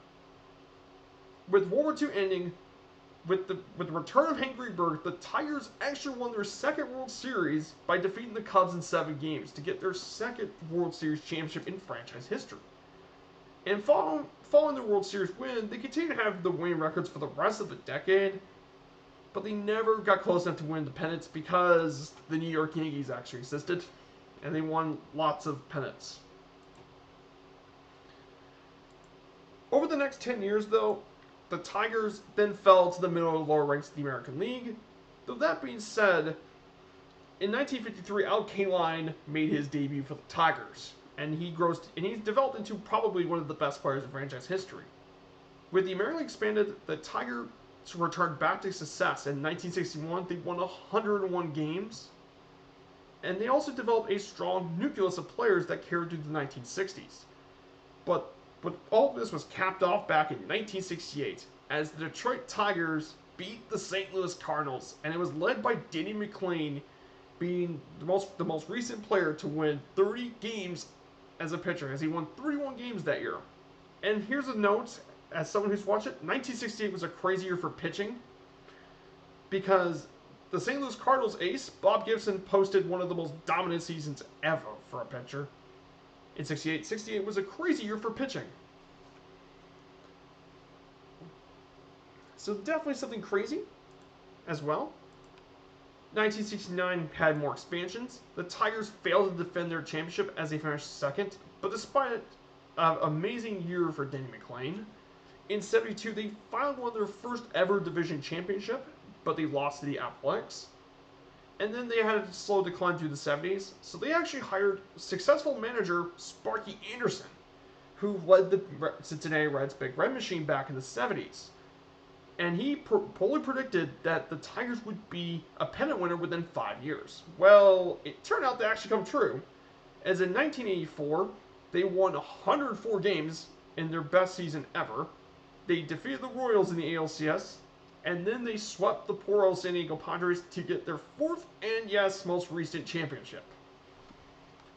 With World War II ending, with the return of Hank Greenberg, the Tigers actually won their 2nd World Series by defeating the Cubs in 7 games to get their 2nd World Series championship in franchise history. And following the World Series win, they continued to have the winning records for the rest of the decade, but they never got close enough to win the pennants because the New York Yankees actually existed, and they won lots of pennants. Over the next 10 years, though, the Tigers then fell to the middle of the lower ranks of the American League. Though that being said, in 1953, Al Kaline made his debut for the Tigers, and he's developed into probably one of the best players in franchise history. With the American League expanded, the Tigers returned back to success. In 1961, they won 101 games, and they also developed a strong nucleus of players that carried through the 1960s. But all of this was capped off back in 1968 as the Detroit Tigers beat the St. Louis Cardinals, and it was led by Denny McLain, being the most recent player to win 30 games as a pitcher, as he won 31 games that year. And here's a note, as someone who's watched it, 1968 was a crazy year for pitching, because the St. Louis Cardinals ace, Bob Gibson, posted one of the most dominant seasons ever for a pitcher. In 68 was a crazy year for pitching. So definitely something crazy as well. 1969 had more expansions. The Tigers failed to defend their championship as they finished 2nd, but despite an amazing year for Denny McLain, in 72 they finally won their first ever division championship, but they lost to the Athletics. And then they had a slow decline through the 70s, so they actually hired successful manager Sparky Anderson, who led the Cincinnati Reds' Big Red Machine back in the 70s. And he fully predicted that the Tigers would be a pennant winner within 5 years. Well, it turned out to actually come true, as in 1984, they won 104 games in their best season ever. They defeated the Royals in the ALCS, and then they swept the poor old San Diego Padres to get their 4th and, yes, most recent championship.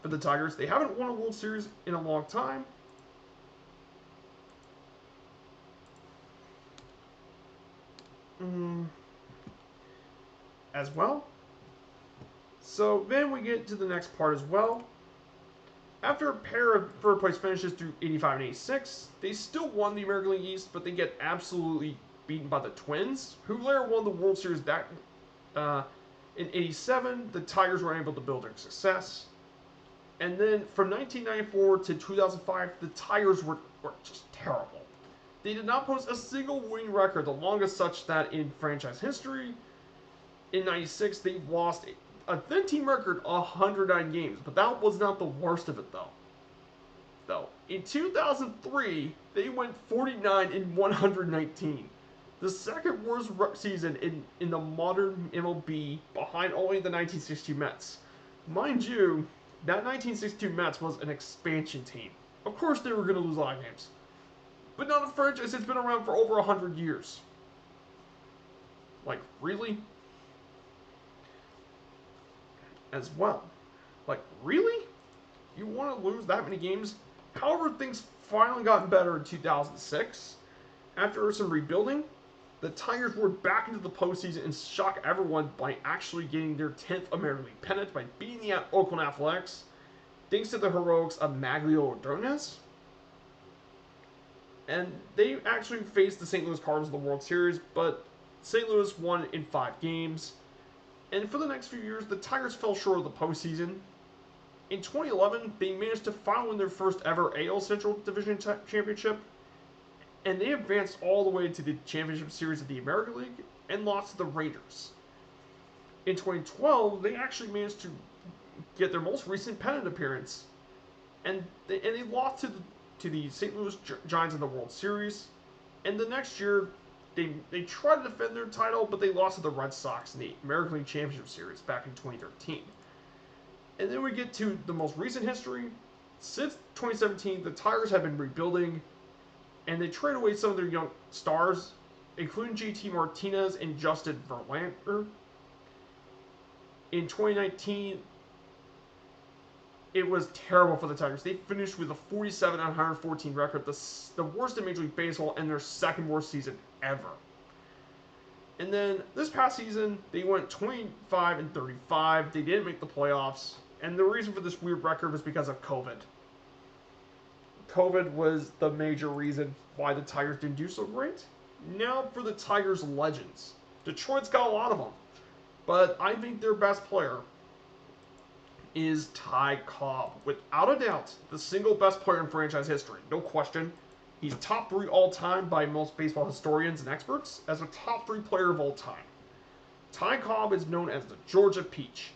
For the Tigers, they haven't won a World Series in a long time. As well. So then we get to the next part as well. After a pair of third-place finishes through 85 and 86, they still won the American League East, but they get absolutely beaten by the Twins, who later won the World Series in 87. The Tigers were unable to build their success. And then from 1994 to 2005, the Tigers were just terrible. They did not post a single winning record, the longest such that in franchise history. In 96, they lost a then team record 109 games, but that was not the worst of it though. In 2003, they went 49 in 119. The 2nd worst season in the modern MLB, behind only the 1962 Mets. Mind you, that 1962 Mets was an expansion team. Of course they were going to lose a lot of games. But not a franchise that's been around for over 100 years. Like, really? As well. Like, really? You want to lose that many games? However, things finally gotten better in 2006. After some rebuilding, the Tigers were back into the postseason and shocked everyone by actually getting their 10th American League pennant by beating the Oakland Athletics, thanks to the heroics of Magglio Ordonez. And they actually faced the St. Louis Cardinals in the World Series, but St. Louis won in 5 games. And for the next few years, the Tigers fell short of the postseason. In 2011, they managed to finally win their first ever AL Central Division Championship, and they advanced all the way to the Championship Series of the American League and lost to the Rangers. In 2012, they actually managed to get their most recent pennant appearance, and they lost to the St. Louis Giants in the World Series. And the next year, they tried to defend their title, but they lost to the Red Sox in the American League Championship Series back in 2013. And then we get to the most recent history. Since 2017, the Tigers have been rebuilding, and they trade away some of their young stars, including JT Martinez and Justin Verlander. In 2019, it was terrible for the Tigers. They finished with a 47-114 record, the worst in Major League Baseball, and their second worst season ever. And then this past season, they went 25-35. They didn't make the playoffs, and the reason for this weird record was because of COVID. COVID was the major reason why the Tigers didn't do so great. Now for the Tigers legends. Detroit's got a lot of them, but I think their best player is Ty Cobb. Without a doubt, the single best player in franchise history. No question. He's top 3 all-time by most baseball historians and experts as a top 3 player of all time. Ty Cobb is known as the Georgia Peach.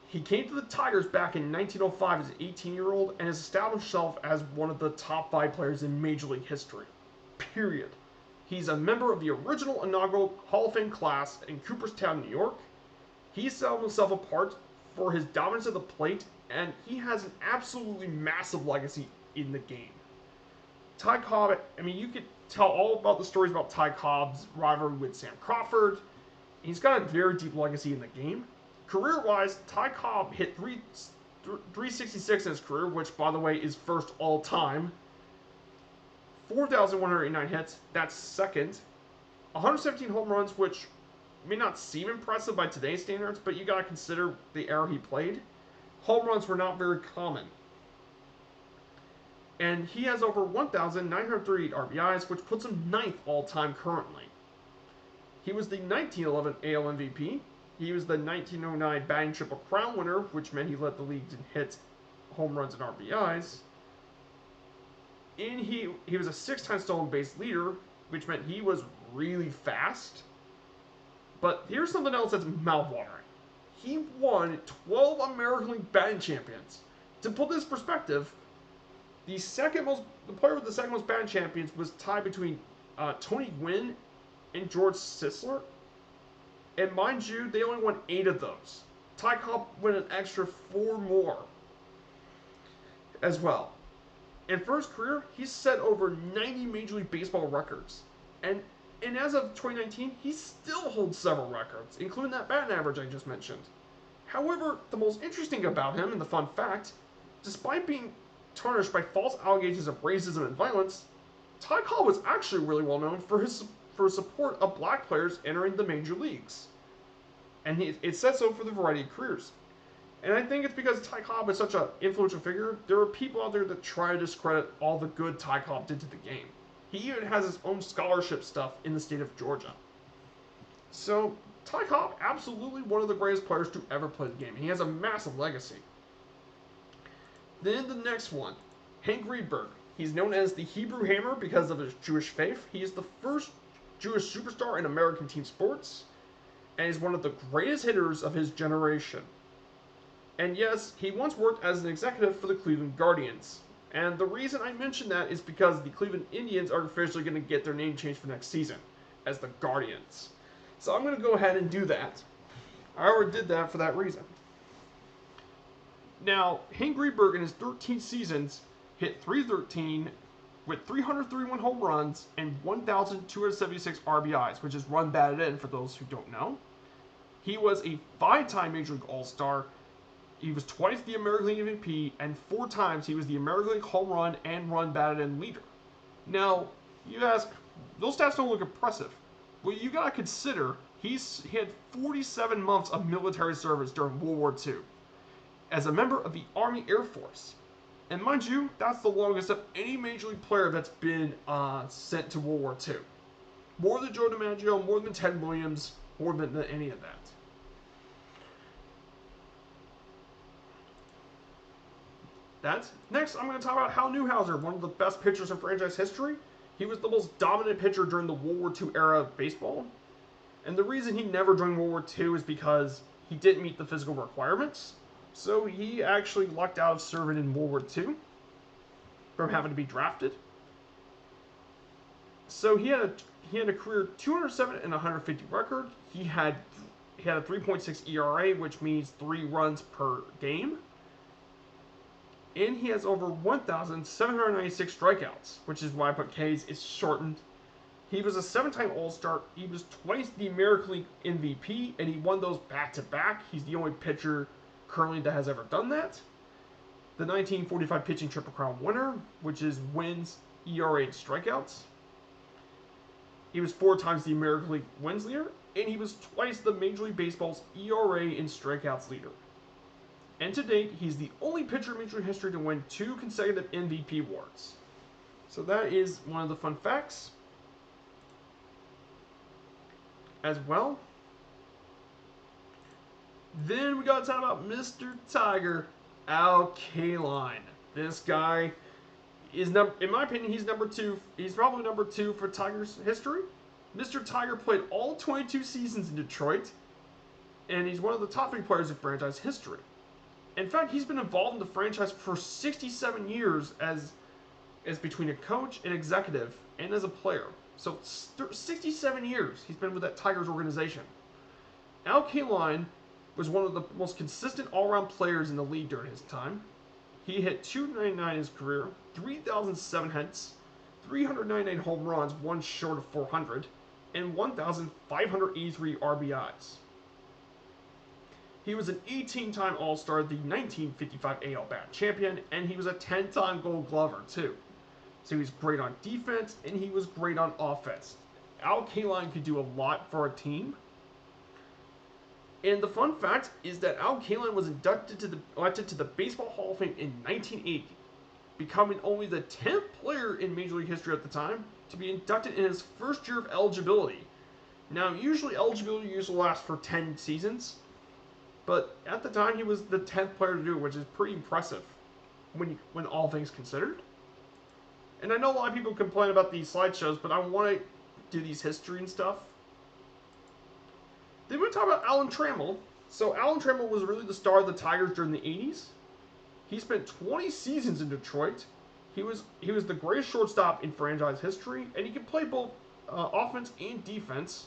He came to the Tigers back in 1905 as an 18-year-old and has established himself as one of the top 5 players in Major League history. Period. He's a member of the original inaugural Hall of Fame class in Cooperstown, New York. He set himself apart for his dominance at the plate, and he has an absolutely massive legacy in the game. Ty Cobb, I mean, you could tell all about the stories about Ty Cobb's rivalry with Sam Crawford. He's got a very deep legacy in the game. Career-wise, Ty Cobb hit 366 in his career, which, by the way, is first all-time. 4,189 hits, that's second. 117 home runs, which may not seem impressive by today's standards, but you gotta consider the era he played. Home runs were not very common. And he has over 1,938 RBIs, which puts him 9th all-time currently. He was the 1911 AL MVP. He was the 1909 batting Triple Crown winner, which meant he led the league in hits, home runs, and RBIs. And he was a 6-time stolen base leader, which meant he was really fast. But here's something else that's mouthwatering. He won 12 American League batting champions. To put this in perspective, the player with the second most batting champions was tied between Tony Gwynn and George Sisler. And mind you, they only won 8 of those. Ty Cobb won an extra 4 more as well. And for his career, he's set over 90 Major League Baseball records. And as of 2019, he still holds several records, including that batting average I just mentioned. However, the most interesting about him, and the fun fact, despite being tarnished by false allegations of racism and violence, Ty Cobb was actually really well known for his support of black players entering the major leagues. And it said so for the variety of careers. And I think it's because Ty Cobb is such an influential figure, there are people out there that try to discredit all the good Ty Cobb did to the game. He even has his own scholarship stuff in the state of Georgia. So, Ty Cobb, absolutely one of the greatest players to ever play the game. He has a massive legacy. Then the next one, Hank Greenberg. He's known as the Hebrew Hammer because of his Jewish faith. He is the first Jewish superstar in American team sports, and is one of the greatest hitters of his generation. And yes, he once worked as an executive for the Cleveland Guardians. And the reason I mention that is because the Cleveland Indians are officially going to get their name changed for next season as the Guardians. So I'm going to go ahead and do that. I already did that for that reason. Now, Hank Greenberg in his 13 seasons hit .313 with 331 home runs and 1,276 RBIs, which is run batted in for those who don't know. He was a 5-time Major League All-Star, He was twice the American League MVP, and 4 times he was the American League home run and run batted in leader. Now, you ask, those stats don't look impressive. Well, you gotta consider he had 47 months of military service during World War II as a member of the Army Air Force. And mind you, that's the longest of any major league player that's been sent to World War II. More than Joe DiMaggio, more than Ted Williams, more than any of that. Next, I'm going to talk about Hal Newhouser, one of the best pitchers in franchise history. He was the most dominant pitcher during the World War II era of baseball. And the reason he never joined World War II is because he didn't meet the physical requirements. So he actually lucked out of serving in World War II from having to be drafted. So he had a career 207 and 150 record. He had a 3.6 ERA, which means 3 runs per game. And he has over 1,796 strikeouts, which is why I put K's. It's shortened. He was a 7-time All-Star. He was twice the American League MVP, and he won those back-to-back. He's the only pitcher currently that has ever done that. The 1945 pitching Triple Crown winner, which is wins, ERA, and strikeouts. He was 4 times the American League wins leader, and he was twice the Major League Baseball's ERA and strikeouts leader. And to date, he's the only pitcher in Major League history to win 2 consecutive MVP awards. So that is one of the fun facts. As well. Then we got to talk about Mr. Tiger, Al Kaline. This guy is, in my opinion, he's number 2. He's probably number 2 for Tigers history. Mr. Tiger played all 22 seasons in Detroit, and he's one of the top 3 players in franchise history. In fact, he's been involved in the franchise for 67 years as between a coach, an executive, and as a player. So 67 years he's been with that Tigers organization. Al Kaline was one of the most consistent all-around players in the league during his time. He hit .299 in his career, 3,007 hits, 399 home runs, 1 short of 400, and 1,583 RBIs. He was an 18-time All-Star, the 1955 AL Bat champion, and he was a 10-time Gold Glover, too. So he was great on defense, and he was great on offense. Al Kaline could do a lot for a team. And the fun fact is that Al Kaline was elected to the Baseball Hall of Fame in 1980, becoming only the 10th player in Major League history at the time to be inducted in his first year of eligibility. Now, usually eligibility lasts for 10 seasons, but at the time he was the 10th player to do it, which is pretty impressive when all things considered. And I know a lot of people complain about these slideshows, but I want to do these history and stuff. Then we talk about Alan Trammell. So Alan Trammell was really the star of the Tigers during the 80s. He spent 20 seasons in Detroit. He was the greatest shortstop in franchise history, and he could play both offense and defense.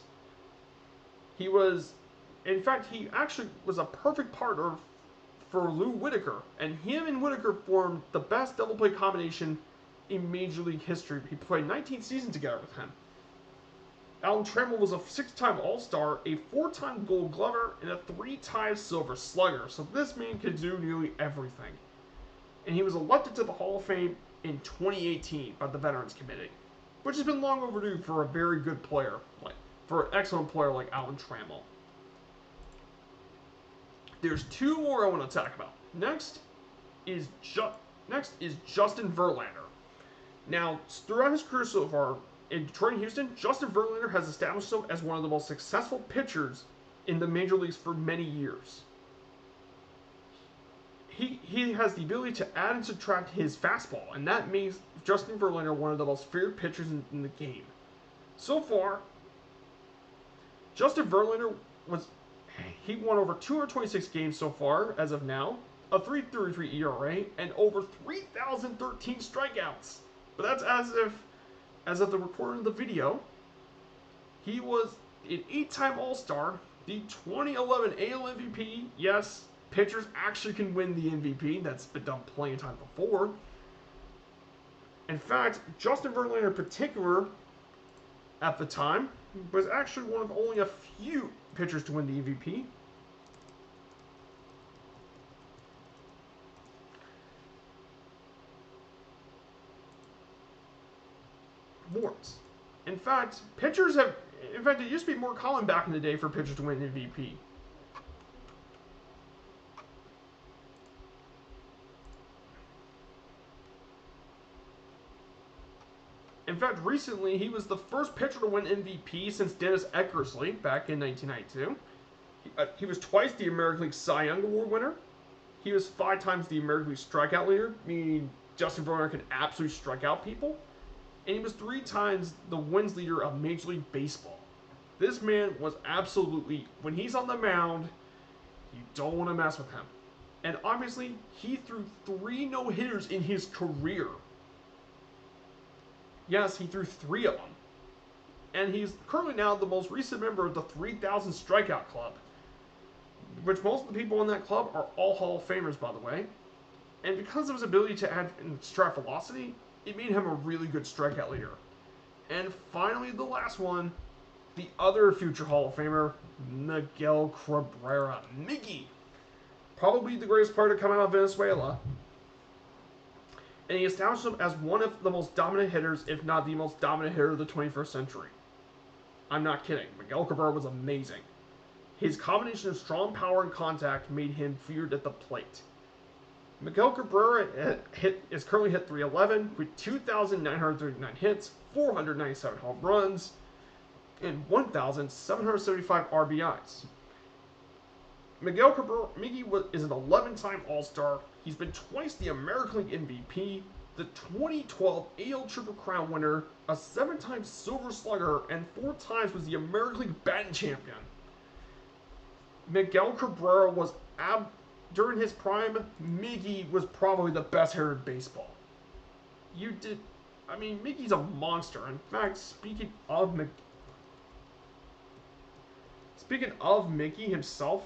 In fact, he actually was a perfect partner for Lou Whitaker, and him and Whitaker formed the best double play combination in Major League history. He played 19 seasons together with him. Alan Trammell was a 6-time All-Star, a 4-time Gold Glover, and a 3-time Silver Slugger. So this man could do nearly everything. And he was elected to the Hall of Fame in 2018 by the Veterans Committee, which has been long overdue for a very good player, for an excellent player like Alan Trammell. There's 2 more I want to talk about. Next is Justin Verlander. Now, throughout his career so far, in Detroit and Houston, Justin Verlander has established himself as one of the most successful pitchers in the major leagues for many years. He has the ability to add and subtract his fastball, and that makes Justin Verlander one of the most feared pitchers in the game. So far, Justin Verlander he won over 226 games so far, as of now, a 3.33 ERA, and over 3,013 strikeouts. But that's as of the recording of the video. He was an 8-time All-Star, the 2011 AL MVP. Yes, pitchers actually can win the MVP. That's been done plenty of times before. In fact, Justin Verlander in particular, at the time, was actually one of only a few pitchers to win the MVP. awards. In fact, pitchers have. In fact, it used to be more common back in the day for pitchers to win MVP. In fact, recently he was the first pitcher to win MVP since Dennis Eckersley back in 1992. He was twice the American League Cy Young Award winner. He was 5 times the American League strikeout leader, meaning Justin Verlander can absolutely strike out people. And he was 3 times the wins leader of Major League Baseball. This man was absolutely, when he's on the mound, you don't want to mess with him. And obviously, he threw 3 no-hitters in his career. Yes, he threw 3 of them. And he's currently now the most recent member of the 3,000 Strikeout Club, which most of the people in that club are all Hall of Famers, by the way. And because of his ability to add strike velocity, it made him a really good strikeout leader. And finally, the last one, the other future Hall of Famer, Miguel Cabrera. Miggy. Probably the greatest player to come out of Venezuela. And he established him as one of the most dominant hitters, if not the most dominant hitter of the 21st century. I'm not kidding. Miguel Cabrera was amazing. His combination of strong power and contact made him feared at the plate. Miguel Cabrera is currently hit .311 with 2,939 hits, 497 home runs, and 1,775 RBIs. Miguel Cabrera, Miggy is an 11-time All-Star. He's been twice the American League MVP, the 2012 AL Triple Crown winner, a 7-time Silver Slugger, and 4 times was the American League batting champion. Miguel Cabrera was, during his prime, Miggy was probably the best hitter in baseball. Miggy's a monster. In fact, speaking of Miggy himself,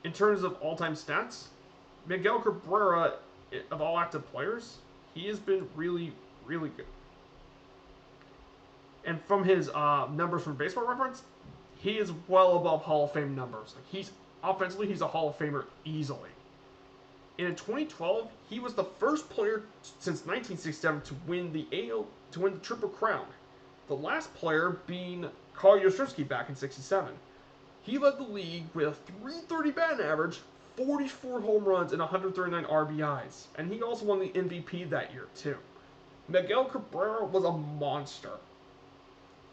in terms of all-time stats, Miguel Cabrera, of all active players, he has been really, really good. And from his numbers from Baseball Reference, he is well above Hall of Fame numbers. Offensively, he's a Hall of Famer easily. And in 2012, he was the first player since 1967 to win the Triple Crown. The last player being Carl Yastrzemski back in '67. He led the league with a .330 batting average, 44 home runs, and 139 RBIs. And he also won the MVP that year, too. Miguel Cabrera was a monster.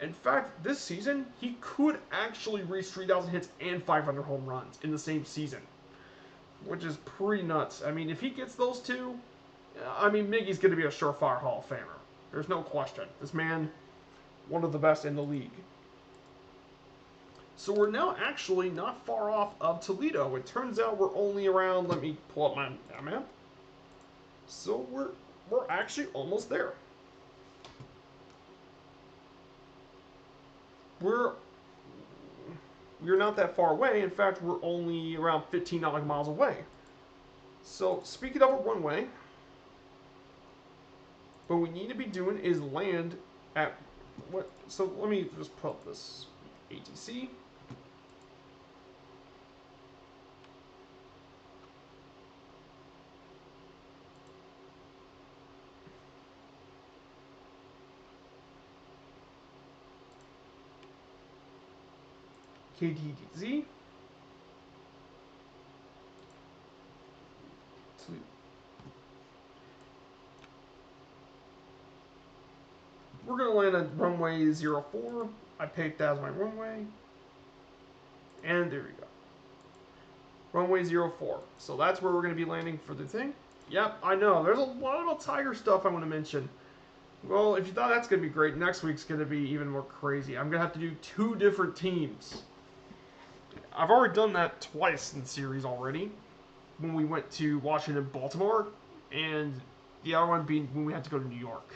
In fact, this season, he could actually reach 3,000 hits and 500 home runs in the same season, which is pretty nuts. I mean, if he gets those 2, Miggy's going to be a surefire Hall of Famer. There's no question. This man, one of the best in the league. So we're now actually not far off of Toledo. It turns out we're only around, let me pull up my map. So we're actually almost there. We're not that far away. In fact, we're only around 15 nautical miles away. So speaking of a runway, what we need to be doing is land at what? So let me just pull up this ATC. KDZ. We're going to land at runway 04. I picked that as my runway. And there we go. Runway 04. So that's where we're going to be landing for the thing. Yep, I know. There's a lot of Tiger stuff I want to mention. Well, if you thought that's going to be great, next week's going to be even more crazy. I'm going to have to do 2 different teams. I've already done that twice in the series already. When we went to Washington, Baltimore, and the other one being when we had to go to New York.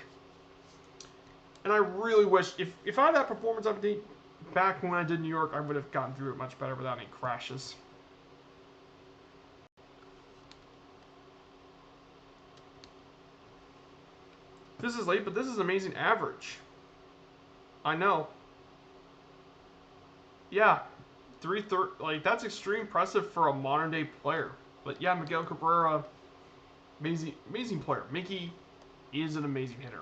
And I really wish, if I had that performance update back when I did New York, I would have gotten through it much better without any crashes. This is late, but this is amazing average. I know. Yeah. 330, like, that's extremely impressive for a modern day player. But yeah, Miguel Cabrera, amazing player. Mickey, is an amazing hitter.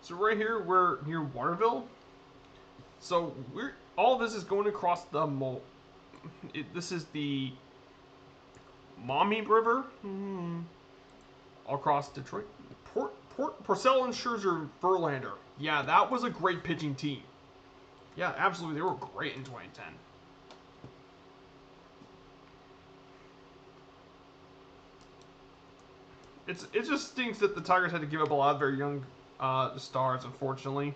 So right here, we're near Waterville. So we're all this is going across the this is the Maumee River, across Detroit. Porcel and Scherzer Verlander. Yeah, that was a great pitching team. Yeah, absolutely, they were great in 2010. It just stinks that the Tigers had to give up a lot of their young stars, unfortunately.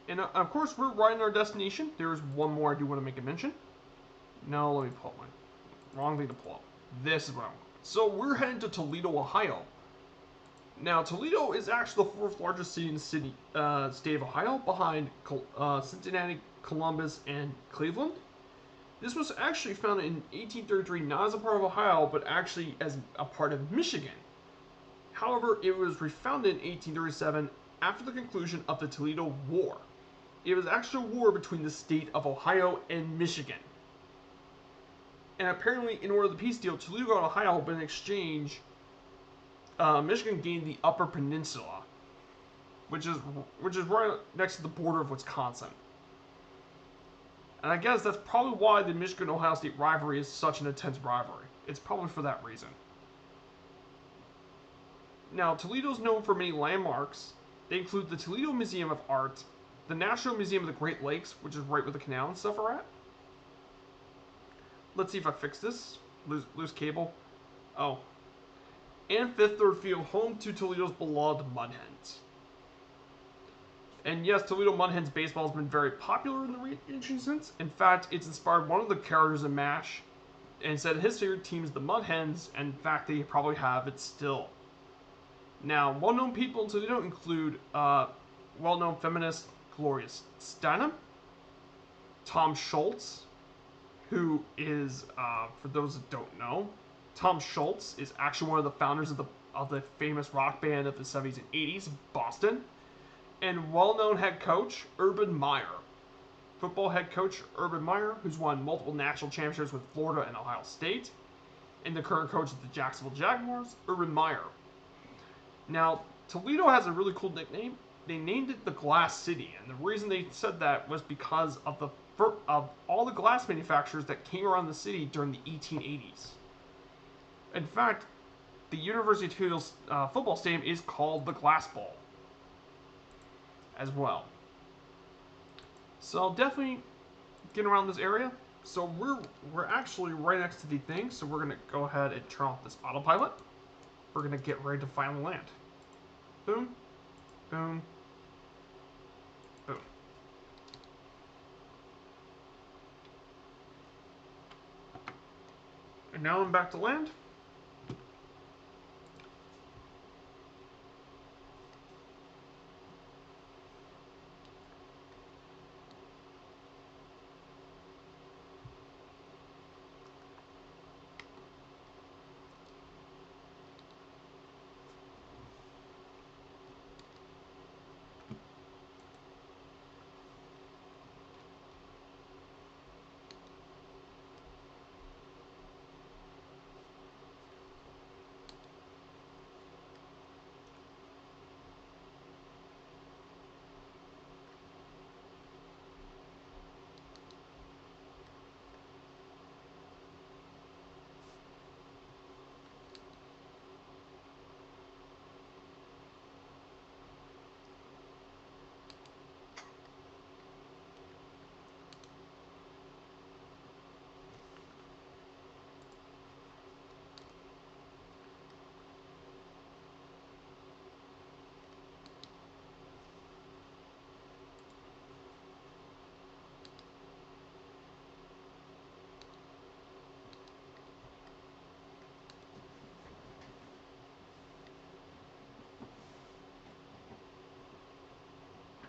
And of course, we're right in our destination. There's one more I do want to make a mention. No, let me pull up my wrong thing to pull up. This is what I want. So we're heading to Toledo, Ohio. Now, Toledo is actually the fourth largest city in the state of Ohio, behind Cincinnati, Columbus, and Cleveland. This was actually founded in 1833, not as a part of Ohio, but actually as a part of Michigan. However, it was refounded in 1837 after the conclusion of the Toledo War. It was actually a war between the state of Ohio and Michigan. And apparently, in order to the peace deal, Toledo got Ohio, but in exchange, Michigan gained the Upper Peninsula, which is right next to the border of Wisconsin. And I guess that's probably why the Michigan-Ohio State rivalry is such an intense rivalry. It's probably for that reason. Now, Toledo's known for many landmarks. They include the Toledo Museum of Art, the National Museum of the Great Lakes, which is right where the canal and stuff are at. Let's see if I fix this. Loose cable. Oh. And Fifth Third Field, home to Toledo's beloved Mud Hens. And yes, Toledo Mud Hens baseball has been very popular in the ancient sense. In fact, it's inspired one of the characters in MASH and said his favorite team is the Mud Hens, and in fact, they probably have it still. Now, well-known people in Toledo include well-known feminist Gloria Steinem, Tom Schultz, who is, for those that don't know, Tom Schultz is actually one of the founders of the famous rock band of the 70s and 80s, Boston, and well-known head coach Urban Meyer. Football head coach Urban Meyer, who's won multiple national championships with Florida and Ohio State, and the current coach of the Jacksonville Jaguars, Urban Meyer. Now, Toledo has a really cool nickname. They named it the Glass City, and the reason they said that was because of all the glass manufacturers that came around the city during the 1880s. In fact, the University of Toledo's football stadium is called the Glass Bowl as well. So definitely get around this area. So we're actually right next to the thing, so we're gonna go ahead and turn off this autopilot. We're gonna get ready to finally land. Boom, boom, boom. And now I'm back to land.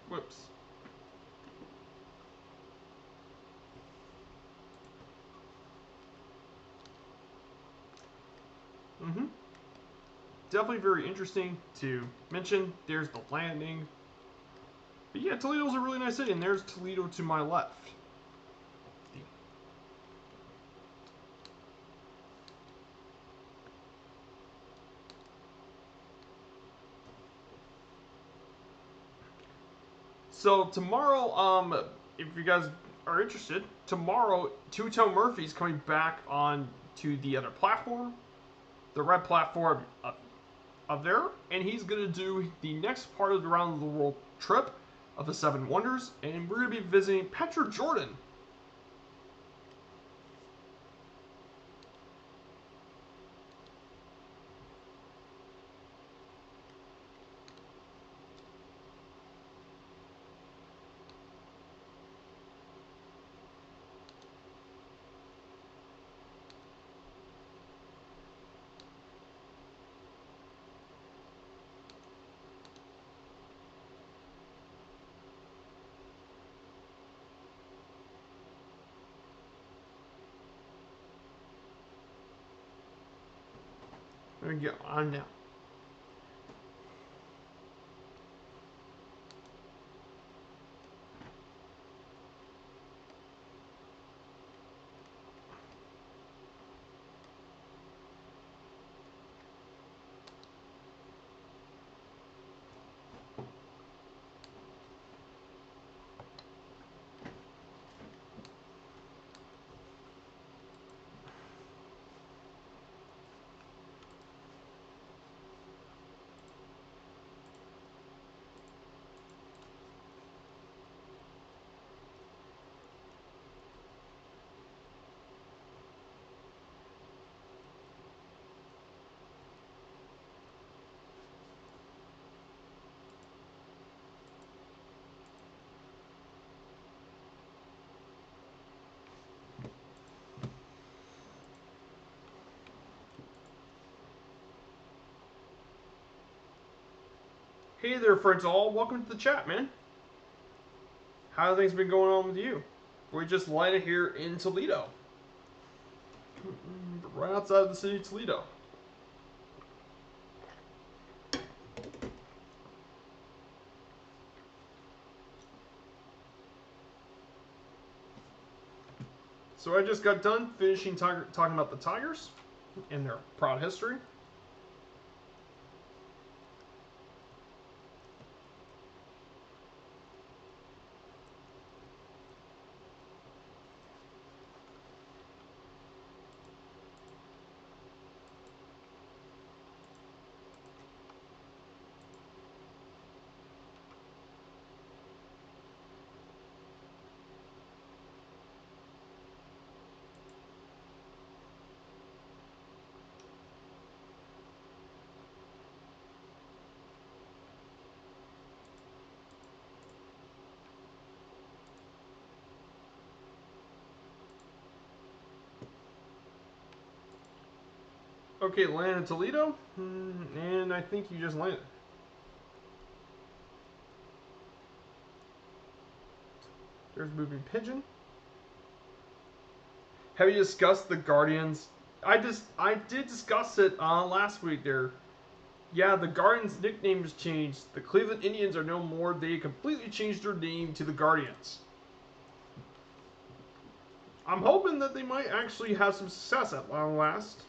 Whoops. Mm-hmm. Definitely very interesting to mention. There's the landing. But yeah, Toledo's a really nice city, and there's Toledo to my left. So tomorrow, if you guys are interested, tomorrow Two Tone Murphy's coming back on to the other platform, the red platform up there, and he's gonna do the next part of the Around the World trip of the Seven Wonders, and we're gonna be visiting Petra Jordan. We're gonna get on now. Hey there, friends all. Welcome to the chat, man. How have things been going on with you? We just landed here in Toledo. Right outside of the city of Toledo. So I just got done finishing talking about the Tigers and their proud history. Okay, land in Toledo, and I think you just landed. There's moving pigeon. Have you discussed the Guardians? I did discuss it last week. There, yeah, the Guardians' nickname has changed. The Cleveland Indians are no more. They completely changed their name to the Guardians. I'm hoping that they might actually have some success at long last.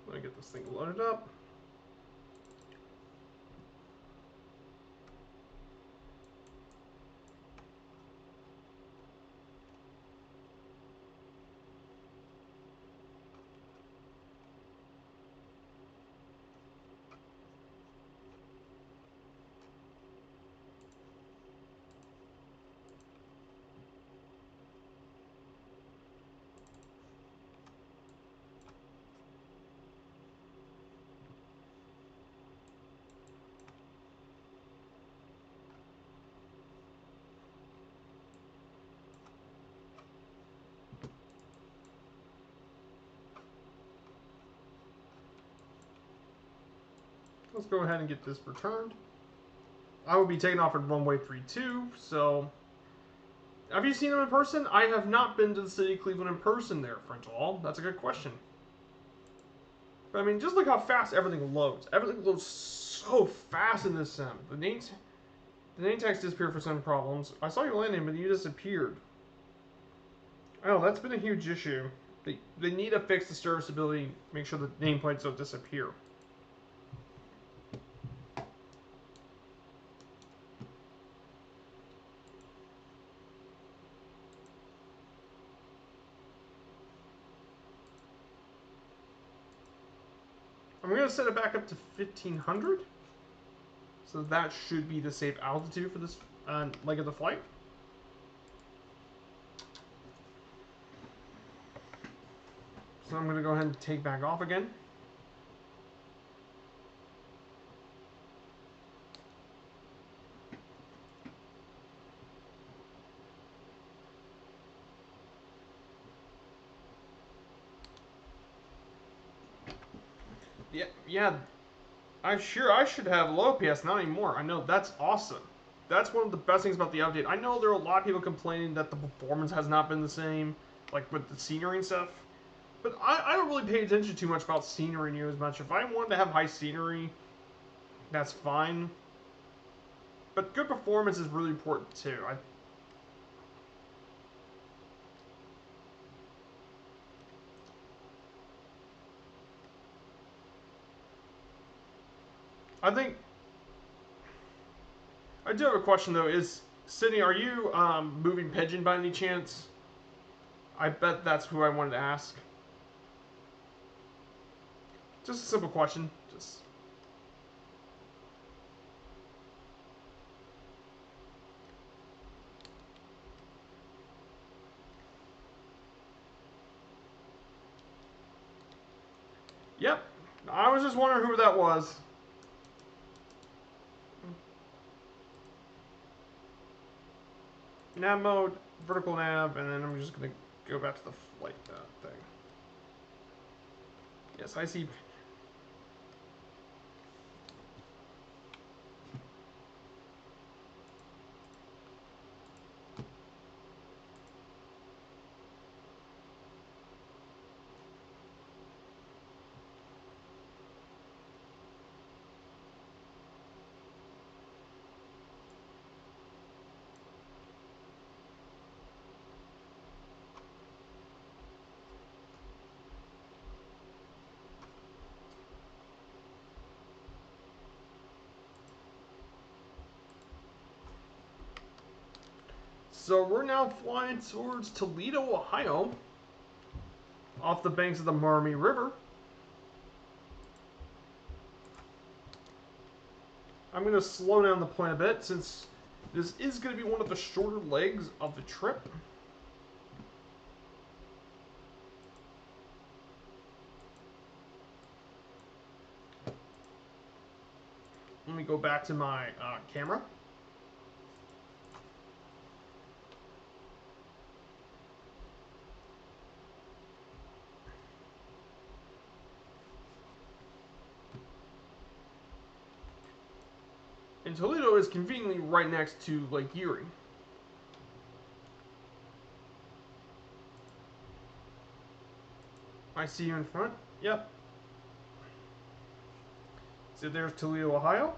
Let me get this thing loaded up. let's go ahead and get this returned. I will be taking off at runway 32, so... Have you seen them in person? I have not been to the city of Cleveland in person there, French All. That's a good question. But I mean, just look how fast everything loads. Everything loads so fast in this sim. The name tags disappeared for some problems. I saw you landing, but you disappeared. Oh, that's been a huge issue. They need to fix the serviceability, make sure the nameplates don't disappear. I'm going to set it back up to 1500. So that should be the safe altitude for this leg of the flight. So I'm going to go ahead and take back off again. Yeah, I should have low PS, not anymore. I know, that's awesome. That's one of the best things about the update. I know there are a lot of people complaining that the performance has not been the same, like with the scenery and stuff. But I don't really pay attention too much about scenery near as much. If I wanted to have high scenery, that's fine. But good performance is really important too. I think I do have a question though. Is Sydney, are you moving Pigeon by any chance? I bet that's who I wanted to ask. Just a simple question. Just. Yep. I was just wondering who that was. Nav mode, vertical nav, and then I'm just going to go back to the flight thing. Yes, I see. So we're now flying towards Toledo, Ohio, off the banks of the Maumee River. I'm going to slow down the plane a bit since this is going to be one of the shorter legs of the trip. Let me go back to my camera. And Toledo is conveniently right next to Lake Erie. I see you in front. Yep. So there's Toledo, Ohio.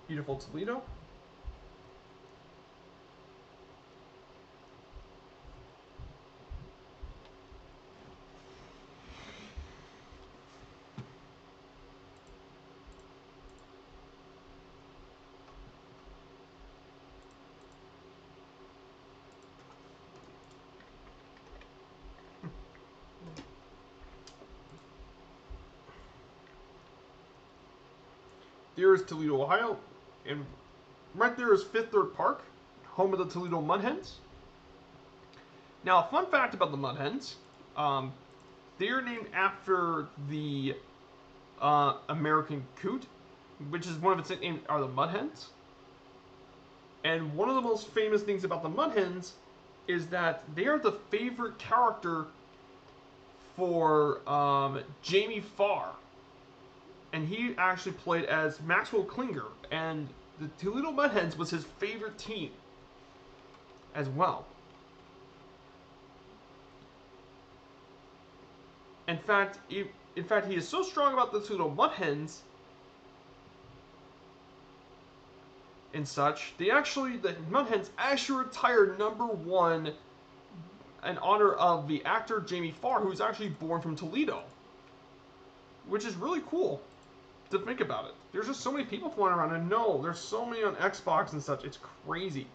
Beautiful Toledo. There is Toledo, Ohio, and right there is Fifth Third Park, home of the Toledo Mud Hens. Now, a fun fact about the Mud Hens, they're named after the American coot, which is one of its nicknames are the Mud Hens. And one of the most famous things about the Mud Hens is that they are the favorite character for Jamie Farr. and he actually played as Maxwell Klinger, and the Toledo Mud Hens was his favorite team as well. In fact, he is so strong about the Toledo Mud Hens and such. The Mud Hens actually retired #1 in honor of the actor Jamie Farr, who's actually born from Toledo, which is really cool to think about it. There's just so many people flying around, and no, there's so many on Xbox and such. It's crazy.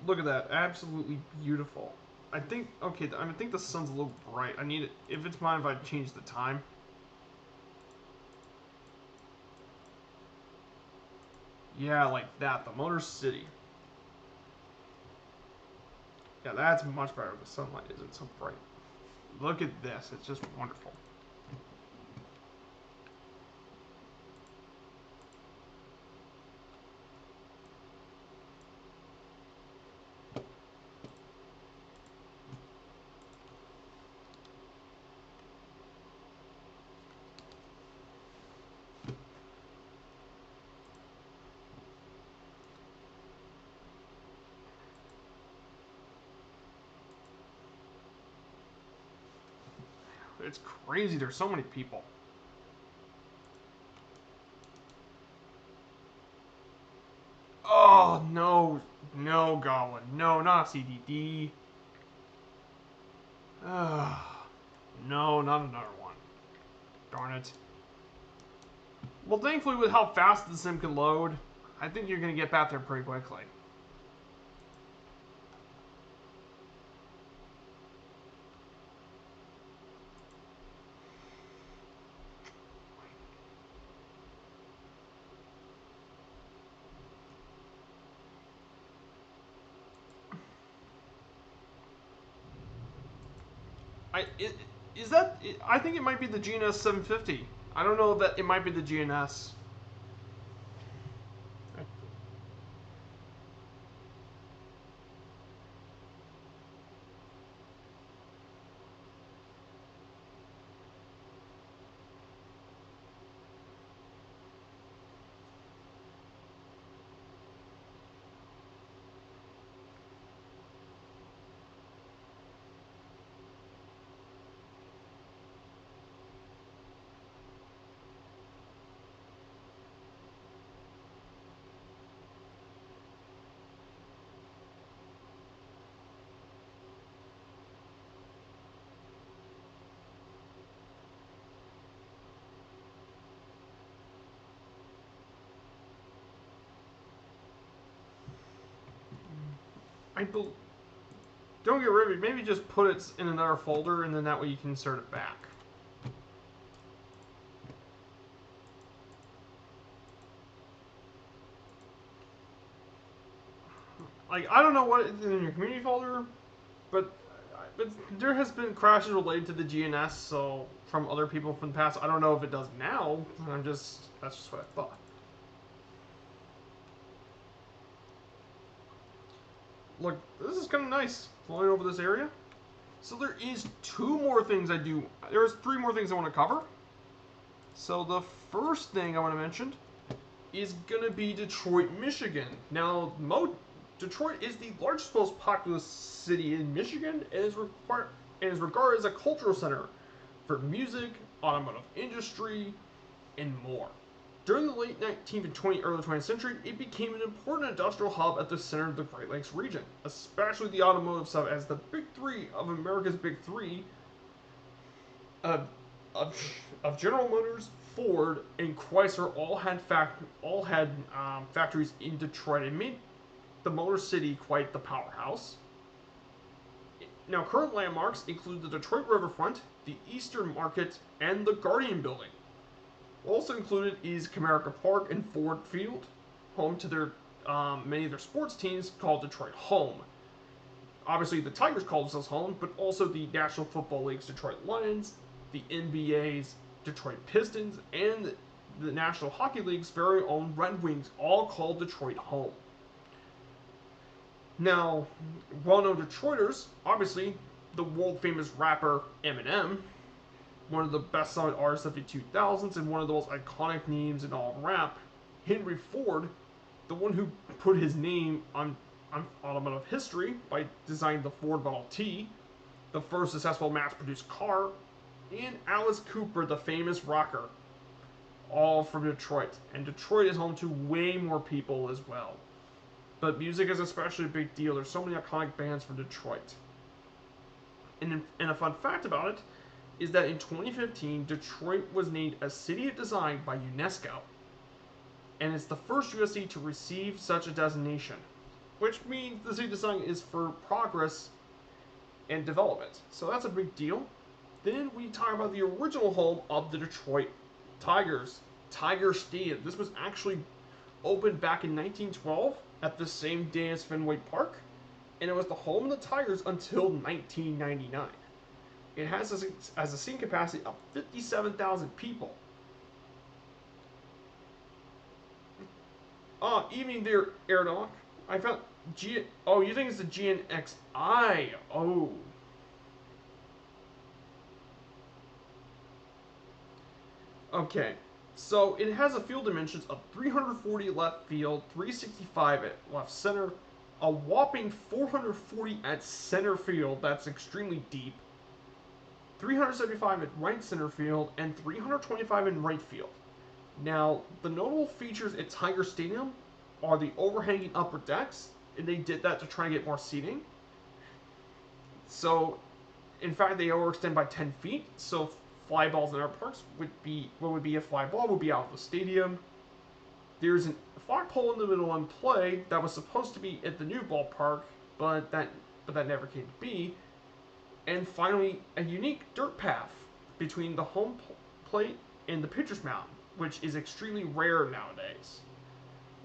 Look at that, absolutely beautiful. I think the sun's a little bright. I need it. If it's fine if I change the time. Yeah, like that. The Motor City. Yeah, that's much better. The sunlight isn't so bright. Look at this. It's just wonderful. It's crazy. There's so many people. Oh, no. No, Goblin. No, not CDD. No, not another one. Darn it. Well, thankfully, with how fast the sim can load, I think you're going to get back there pretty quickly. I think it might be the GNS 750. I don't know that it might be the GNS. Don't get rid of it. Maybe just put it in another folder, and then that way you can insert it back. Like, I don't know what is in your community folder, but there has been crashes related to the GNS, so from other people from the past. I don't know if it does now. That's just what I thought. Look, this is kind of nice, flying over this area. So there is two more things I do. There's three more things I want to cover. So the first thing I want to mention is going to be Detroit, Michigan. Now, Detroit is the largest, most populous city in Michigan and is regarded as a cultural center for music, automotive industry, and more. During the late 19th and early 20th century, it became an important industrial hub at the center of the Great Lakes region, especially the automotive side, as the Big Three of America's Big Three of General Motors, Ford, and Chrysler all had factories in Detroit and made the Motor City quite the powerhouse. Now, current landmarks include the Detroit Riverfront, the Eastern Market, and the Guardian Building. Also included is Comerica Park and Ford Field, home to their many of their sports teams called Detroit Home. Obviously, the Tigers call themselves home, but also the National Football League's Detroit Lions, the NBA's Detroit Pistons, and the National Hockey League's very own Red Wings all call Detroit home. Now, well-known Detroiters, obviously, the world-famous rapper Eminem, one of the best-selling artists of the 2000s and one of the most iconic names in all rap, Henry Ford, the one who put his name on automotive history by designing the Ford Model T, the first successful mass-produced car, and Alice Cooper, the famous rocker, all from Detroit. And Detroit is home to way more people as well. But music is especially a big deal. There's so many iconic bands from Detroit. And a fun fact about it is that in 2015, Detroit was named a City of Design by UNESCO. And it's the first USC to receive such a designation, which means the City of Design is for progress and development. So that's a big deal. Then we talk about the original home of the Detroit Tigers, Tiger Stadium. This was actually opened back in 1912 at the same day as Fenway Park, and it was the home of the Tigers until 1999. It has a seating capacity of 57,000 people. Evening there, Airdoc. I found oh, you think it's the GNXI? Oh. Okay, so it has a field dimensions of 340 left field, 365 at left center, a whopping 440 at center field, that's extremely deep, 375 at right center field, and 325 in right field. Now, the notable features at Tiger Stadium are the overhanging upper decks, and they did that to try and get more seating. So, in fact, they overextend by 10 feet, so fly balls in our parks would be, what would be a fly ball would be out of the stadium. There's a flagpole in the middle in play that was supposed to be at the new ballpark, but that never came to be. And finally, a unique dirt path between the home plate and the pitcher's mound, which is extremely rare nowadays.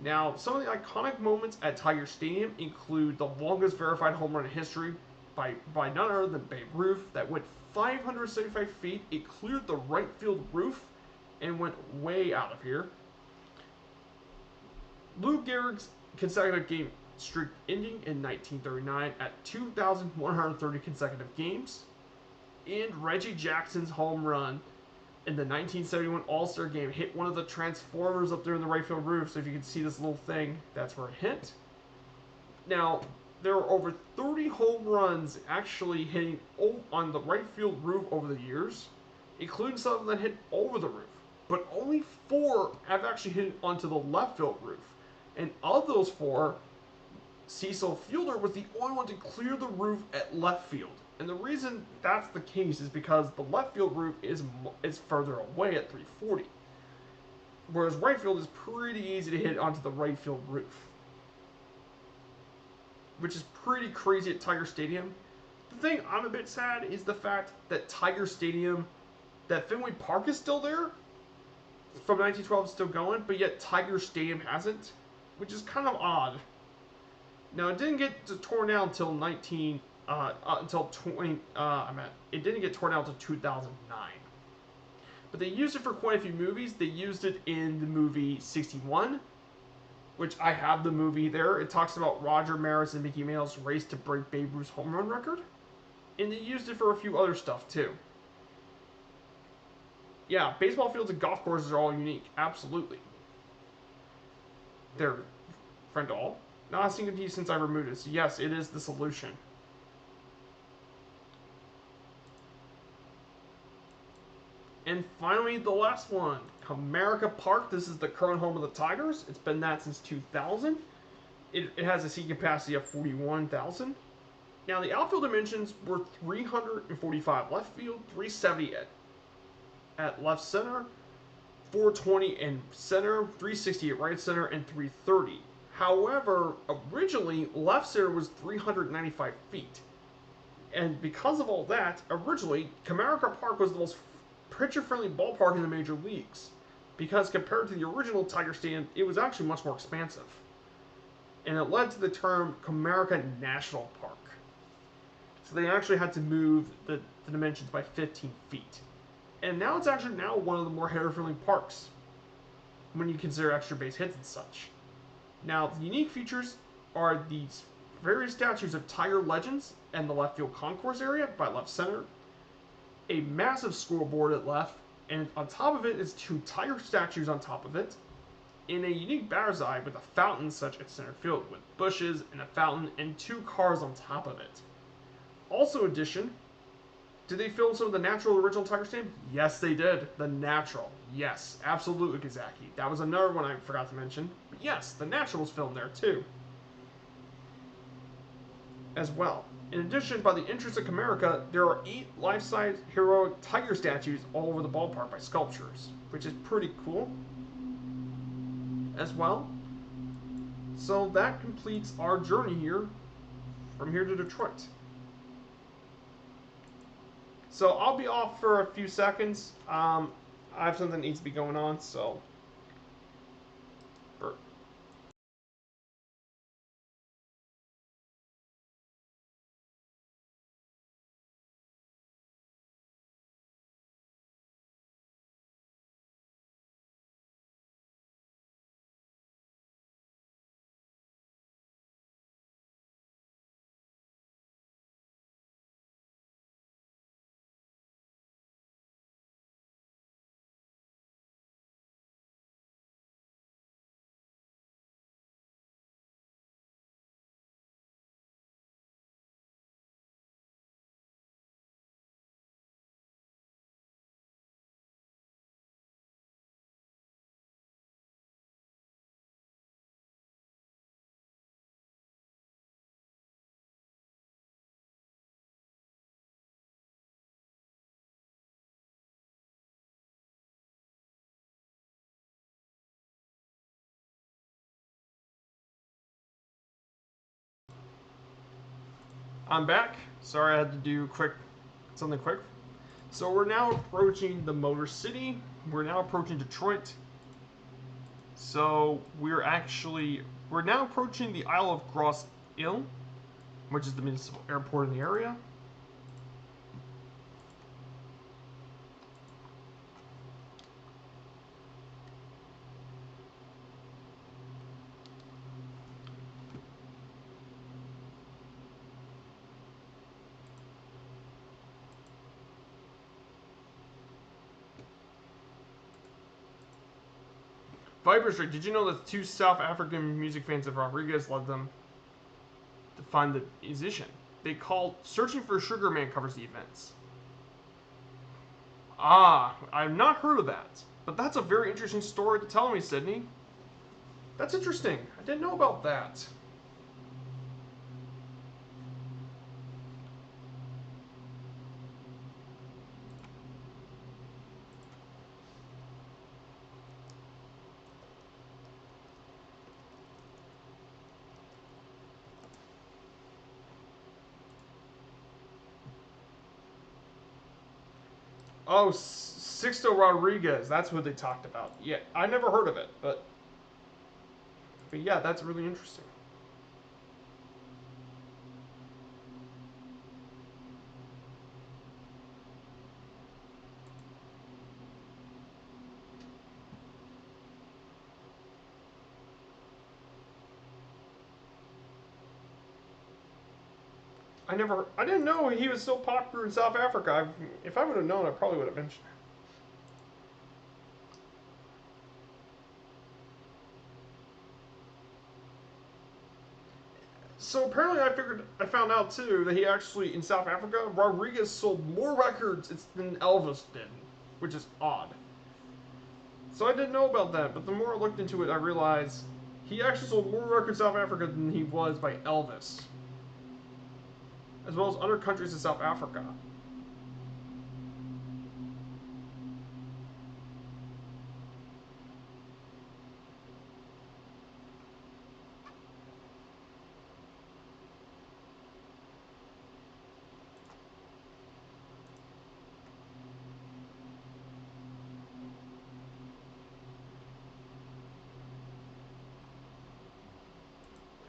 Now, some of the iconic moments at Tiger Stadium include the longest verified home run in history by none other than Babe Ruth that went 575 feet. It cleared the right field roof and went way out of here. Lou Gehrig's consecutive game streak ending in 1939 at 2,130 consecutive games, and Reggie Jackson's home run in the 1971 All-Star Game hit one of the transformers up there in the right field roof. So if you can see this little thing, that's where it hit. Now, there are over 30 home runs actually hitting on the right field roof over the years, including some that hit over the roof. But only 4 have actually hit onto the left field roof. And of those 4, Cecil Fielder was the only one to clear the roof at left field. And the reason that's the case is because the left field roof is further away at 340. Whereas right field is pretty easy to hit onto the right field roof. Which is pretty crazy at Tiger Stadium. The thing I'm a bit sad is the fact that Tiger Stadium, that Fenway Park is still there, from 1912 is still going, but yet Tiger Stadium hasn't, which is kind of odd. Now, it didn't get torn down until it didn't get torn down until 2009. But they used it for quite a few movies. They used it in the movie 61, which I have the movie there. It talks about Roger Maris and Mickey Mantle's race to break Babe Ruth's home run record. And they used it for a few other stuff, too. Yeah, baseball fields and golf courses are all unique. Absolutely. They're friend all. Not seen to you since I removed it. So yes, it is the solution. And finally, the last one, Comerica Park. This is the current home of the Tigers. It's been that since 2000. It has a seat capacity of 41,000. Now, the outfield dimensions were 345 left field, 370 at left center, 420 in center, 360 at right center, and 330. However, originally, left center was 395 feet. And because of all that, originally, Comerica Park was the most pitcher-friendly ballpark in the major leagues. Because compared to the original Tiger Stadium, it was actually much more expansive. And it led to the term Comerica National Park. So they actually had to move the dimensions by 15 feet. And now it's actually one of the more hitter-friendly parks when you consider extra base hits and such. Now, the unique features are these various statues of Tiger legends and the left field concourse area by left center, a massive scoreboard it left, and on top of it is 2 tiger statues on top of it, in a unique batter's eye with a fountain such at center field, with bushes and a fountain and 2 cars on top of it. Also, in addition, did they film some of the natural original Tiger Stand? Yes, they did. The natural. Yes, absolutely, Kazaki. That was another one I forgot to mention. But yes, the natural was filmed there too. As well. In addition, by the entrance of Comerica, there are 8 life-size heroic tiger statues all over the ballpark by sculptures, which is pretty cool as well. So that completes our journey here, from here to Detroit. So I'll be off for a few seconds. I have something that needs to be going on, so. I'm back. Sorry I had to do something quick. So we're now approaching the Motor City. We're now approaching Detroit. So we're now approaching the Isle of Gros Isle, which is the municipal airport in the area. Viper Strike, did you know that 2 South African music fans of Rodriguez led them to find the musician? They called Searching for Sugar Man covers the events. Ah, I've not heard of that. But that's a very interesting story to tell me, Sydney. That's interesting. I didn't know about that. Oh, Sixto Rodriguez. That's what they talked about. Yeah, I never heard of it, but yeah, that's really interesting. I didn't know he was so popular in South Africa. If I would have known, I probably would have mentioned it. So apparently, I found out too that he actually in South Africa, Rodriguez sold more records than Elvis did, which is odd. So I didn't know about that, but the more I looked into it, I realized he actually sold more records in South Africa than he was by Elvis, as well as other countries in South Africa.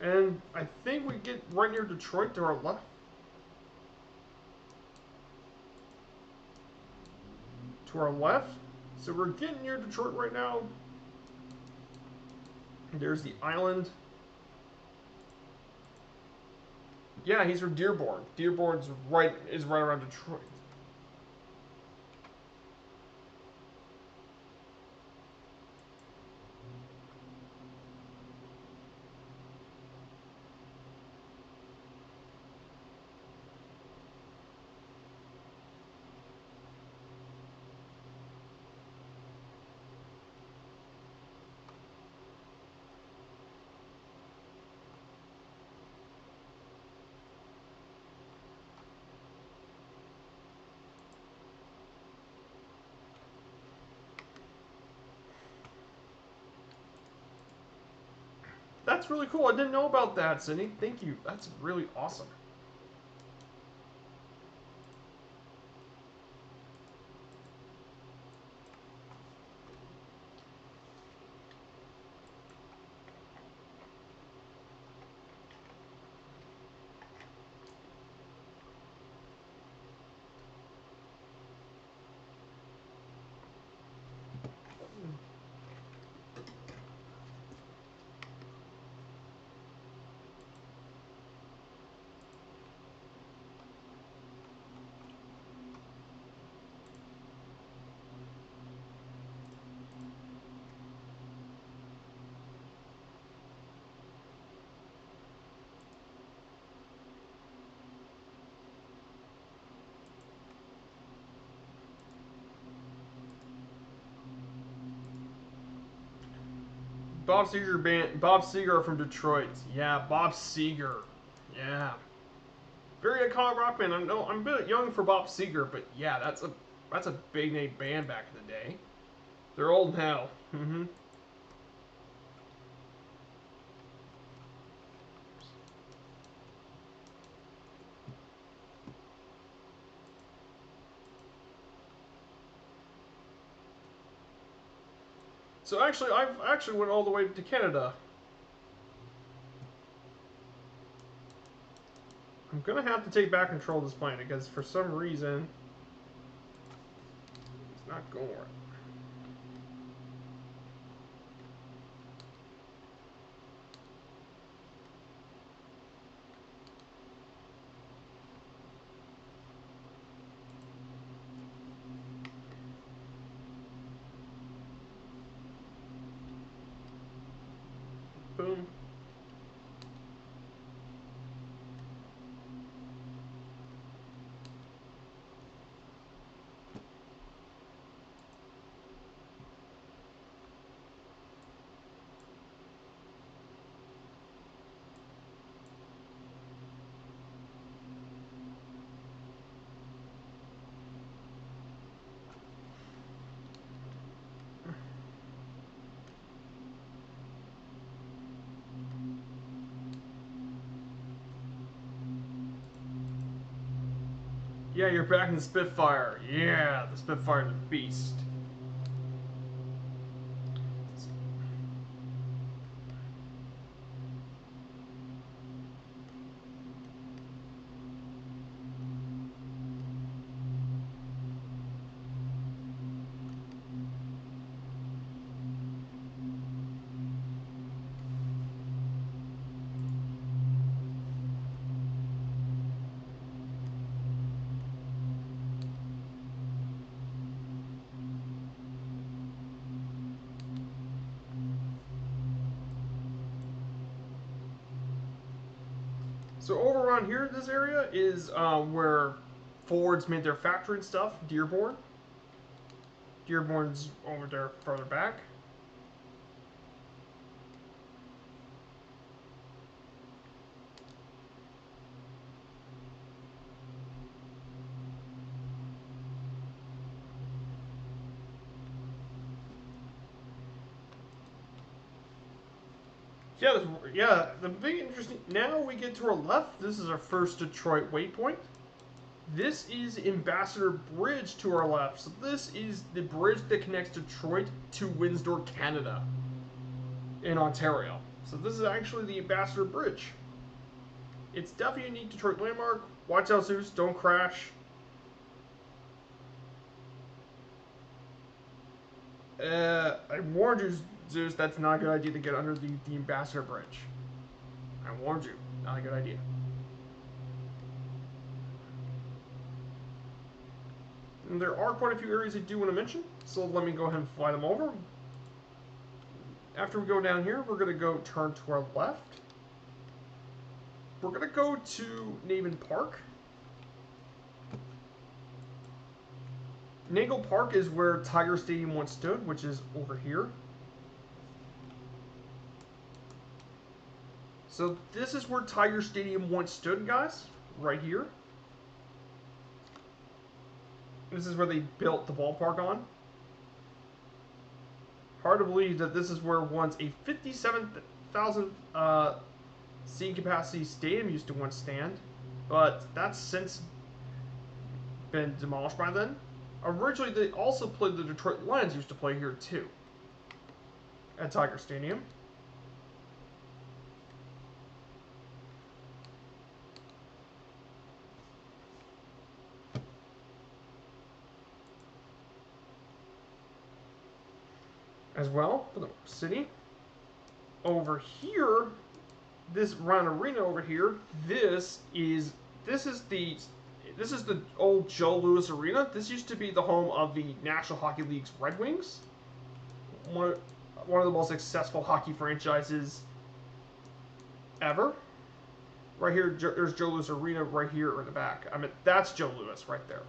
And I think we get right near Detroit to our left. To our left. So we're getting near Detroit right now. There's the island. Yeah, he's from Dearborn. Dearborn's right around Detroit. That's really cool. I didn't know about that, Sydney. Thank you. That's really awesome. Bob Seger from Detroit. Yeah, Bob Seger. Yeah. Very iconic rock band. I know I'm a bit young for Bob Seger, but yeah, that's a big name band back in the day. They're old now. Mm-hmm. So I've actually went all the way to Canada. I'm gonna have to take back control of this planet because for some reason it's not going right. Boom. Yeah, you're back in the Spitfire. Yeah, the Spitfire's a beast. So over around here, this area is where Fords made their factory and stuff. Dearborn. Dearborn's over there further back. Yeah, yeah. The big interesting. Now we get to our left. This is our first Detroit waypoint. This is Ambassador Bridge to our left. So this is the bridge that connects Detroit to Windsor, Canada, in Ontario. So this is actually the Ambassador Bridge. It's definitely a unique Detroit landmark. Watch out, Zeus. Don't crash. I warned you, Zeus. That's not a good idea to get under the Ambassador Bridge. I warned you. Not a good idea. And there are quite a few areas I do want to mention, so let me go ahead and fly them over. After we go down here, we're going to go turn to our left. We're going to go to Navin Park. Nagle Park is where Tiger Stadium once stood, which is over here. So this is where Tiger Stadium once stood, guys. Right here. This is where they built the ballpark on. Hard to believe that this is where once a 100,000 seating capacity stadium used to once stand, but that's since been demolished by then. Originally, they also played the Detroit Lions used to play here too, at Tiger Stadium. As well for the city. Over here, this round arena over here, this is the old Joe Louis Arena. This used to be the home of the National Hockey League's Red Wings, one of the most successful hockey franchises ever. Right here, there's Joe Louis Arena right here in the back. I mean, that's Joe Louis right there.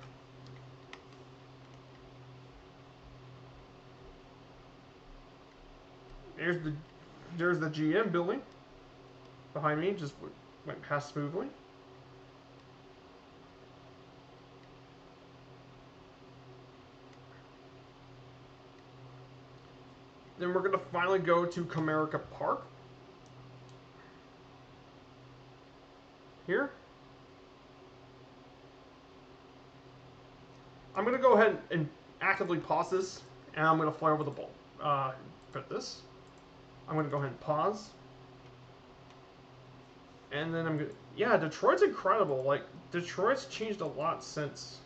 There's the GM building behind me. Just went past smoothly. Then we're gonna finally go to Comerica Park. Here. I'm gonna go ahead and actively pause this, and I'm gonna fly over the ball. Put this. I'm gonna go ahead and pause. And then I'm gonna, yeah, Detroit's incredible. Like, Detroit's changed a lot since.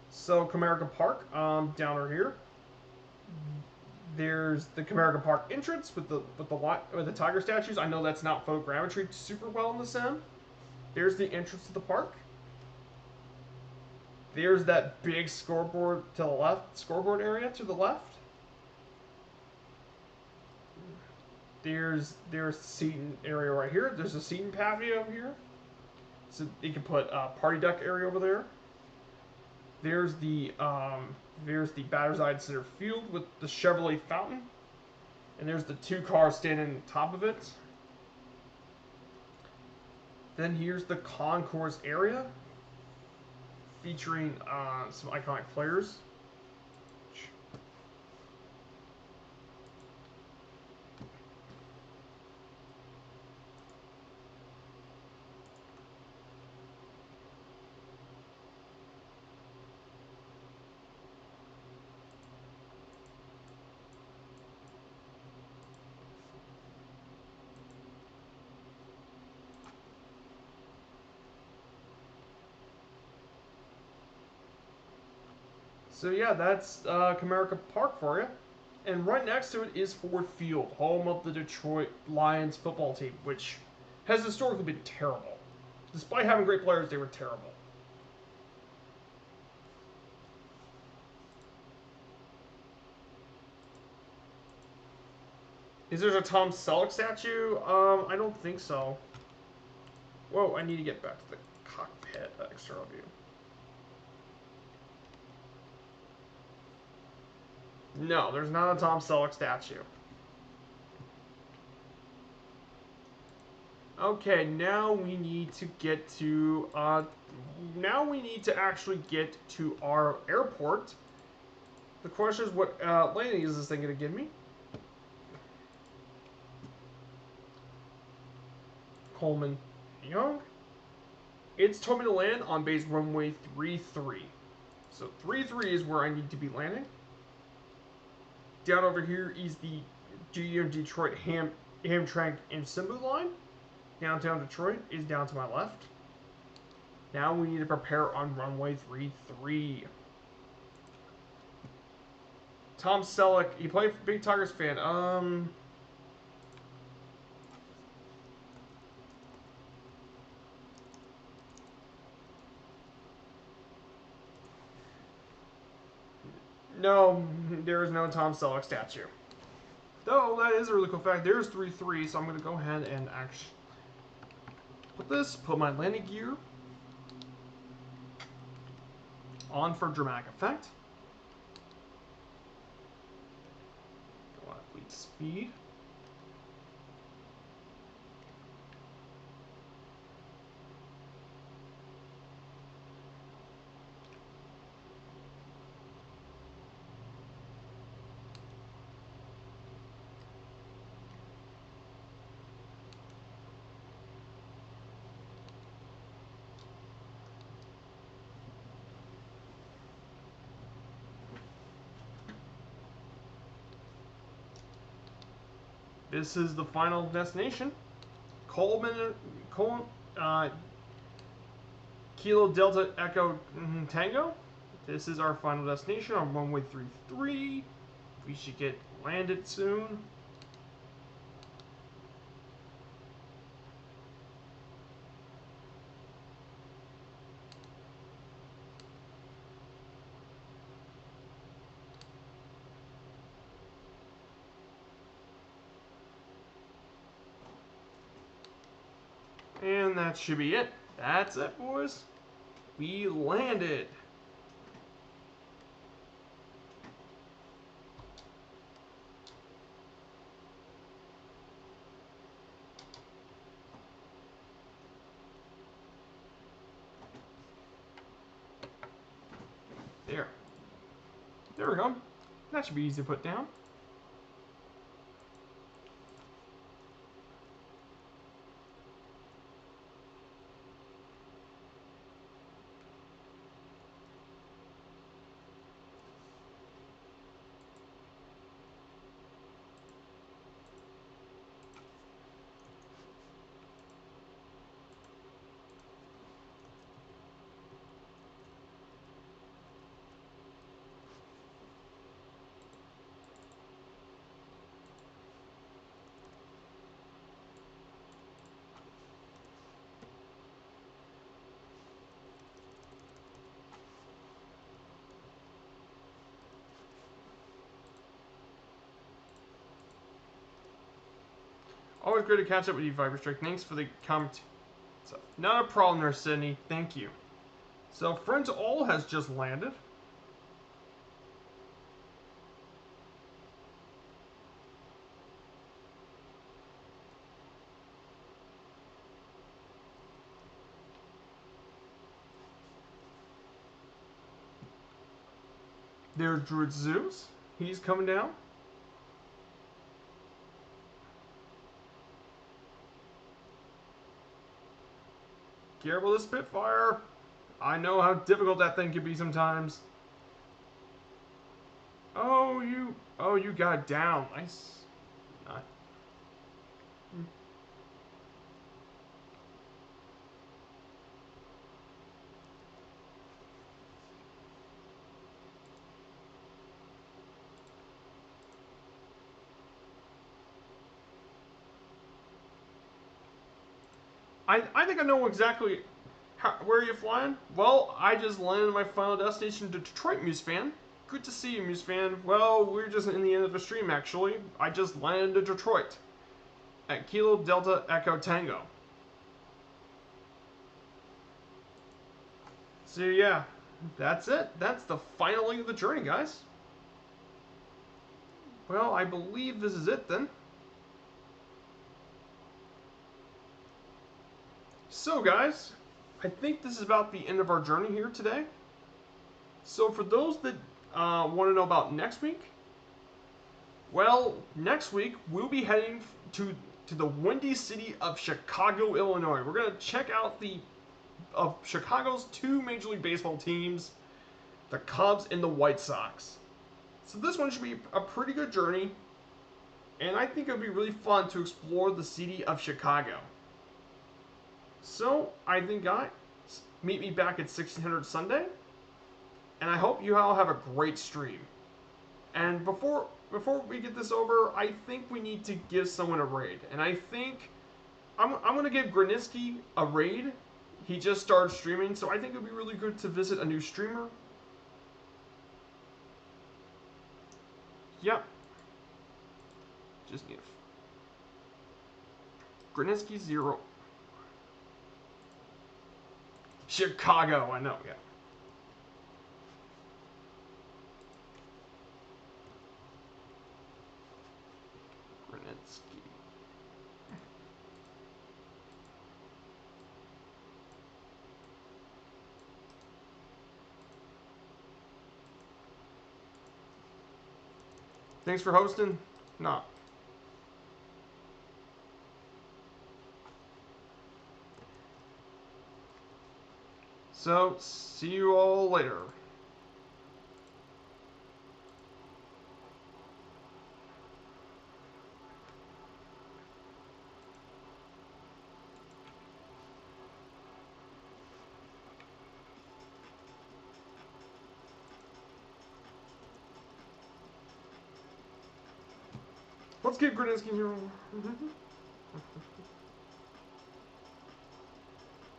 So, Comerica Park, down over here. There's the Comerica Park entrance with the tiger statues. I know that's not photogrammetry super well in the sim. There's the entrance to the park. There's that big scoreboard to the left, scoreboard area to the left. There's seating area right here. There's a seating patio over here, so you can put a party deck area over there. There's the Batter's Eye Center Field with the Chevrolet fountain, and there's the two cars standing on top of it. Then here's the concourse area, featuring some iconic players. So yeah, that's Comerica Park for you. And right next to it is Ford Field, home of the Detroit Lions football team, which has historically been terrible. Despite having great players, they were terrible. Is there a Tom Selleck statue? I don't think so. Whoa, I need to get back to the cockpit external view. No, there's not a Tom Selleck statue. Okay, now we need to get to, now we need to actually get to our airport. The question is, what landing is this thing going to give me? Coleman Young. It's told me to land on base runway 33. So 33 is where I need to be landing. Down over here is the GM Detroit Hamtramck and Simbu line. Downtown Detroit is down to my left. Now we need to prepare on runway 33. Tom Selleck, he played for Big Tigers fan. No, there is no Tom Selleck statue. Though, that is a really cool fact. There's 3-3, so I'm going to go ahead and actually put my landing gear on for dramatic effect. Go at lead speed. This is the final destination. Uh, Kilo Delta Echo Tango. This is our final destination on runway 33. We should get landed soon. And that should be it. That's it, boys. We landed. There. There we go. That should be easy to put down. Always great to catch up with you, Viperstrike. Thanks for the comment. So, not a problem there, Sydney. Thank you. So, Friends All has just landed. There's Druid Zeus. He's coming down. Careful with the Spitfire. I know how difficult that thing can be sometimes. Oh, you got down. Nice. Not. I think I know exactly where you're flying. Well, I just landed my final destination to Detroit, MuseFan. Good to see you, MuseFan. Well, we're just in the end of the stream, actually. I just landed in Detroit at Kilo Delta Echo Tango. So yeah, that's it. That's the final leg of the journey, guys. Well, I believe this is it then. So guys, I think this is about the end of our journey here today. So for those that want to know about next week, well, next week we'll be heading to the Windy City of Chicago, Illinois. We're going to check out of Chicago's two Major League Baseball teams, the Cubs and the White Sox. So this one should be a pretty good journey, and I think it'll be really fun to explore the city of Chicago. So I think, guys, meet me back at 1600 Sunday, and I hope you all have a great stream. And before we get this over, I think we need to give someone a raid, and I think I'm gonna give Granitzky a raid. He just started streaming, so I think it would be really good to visit a new streamer. Yep. Just need Granitzky 0. Chicago, I know, yeah. Granitzky. Thanks for hosting. No. So, see you all later. Let's get Gradinsky here.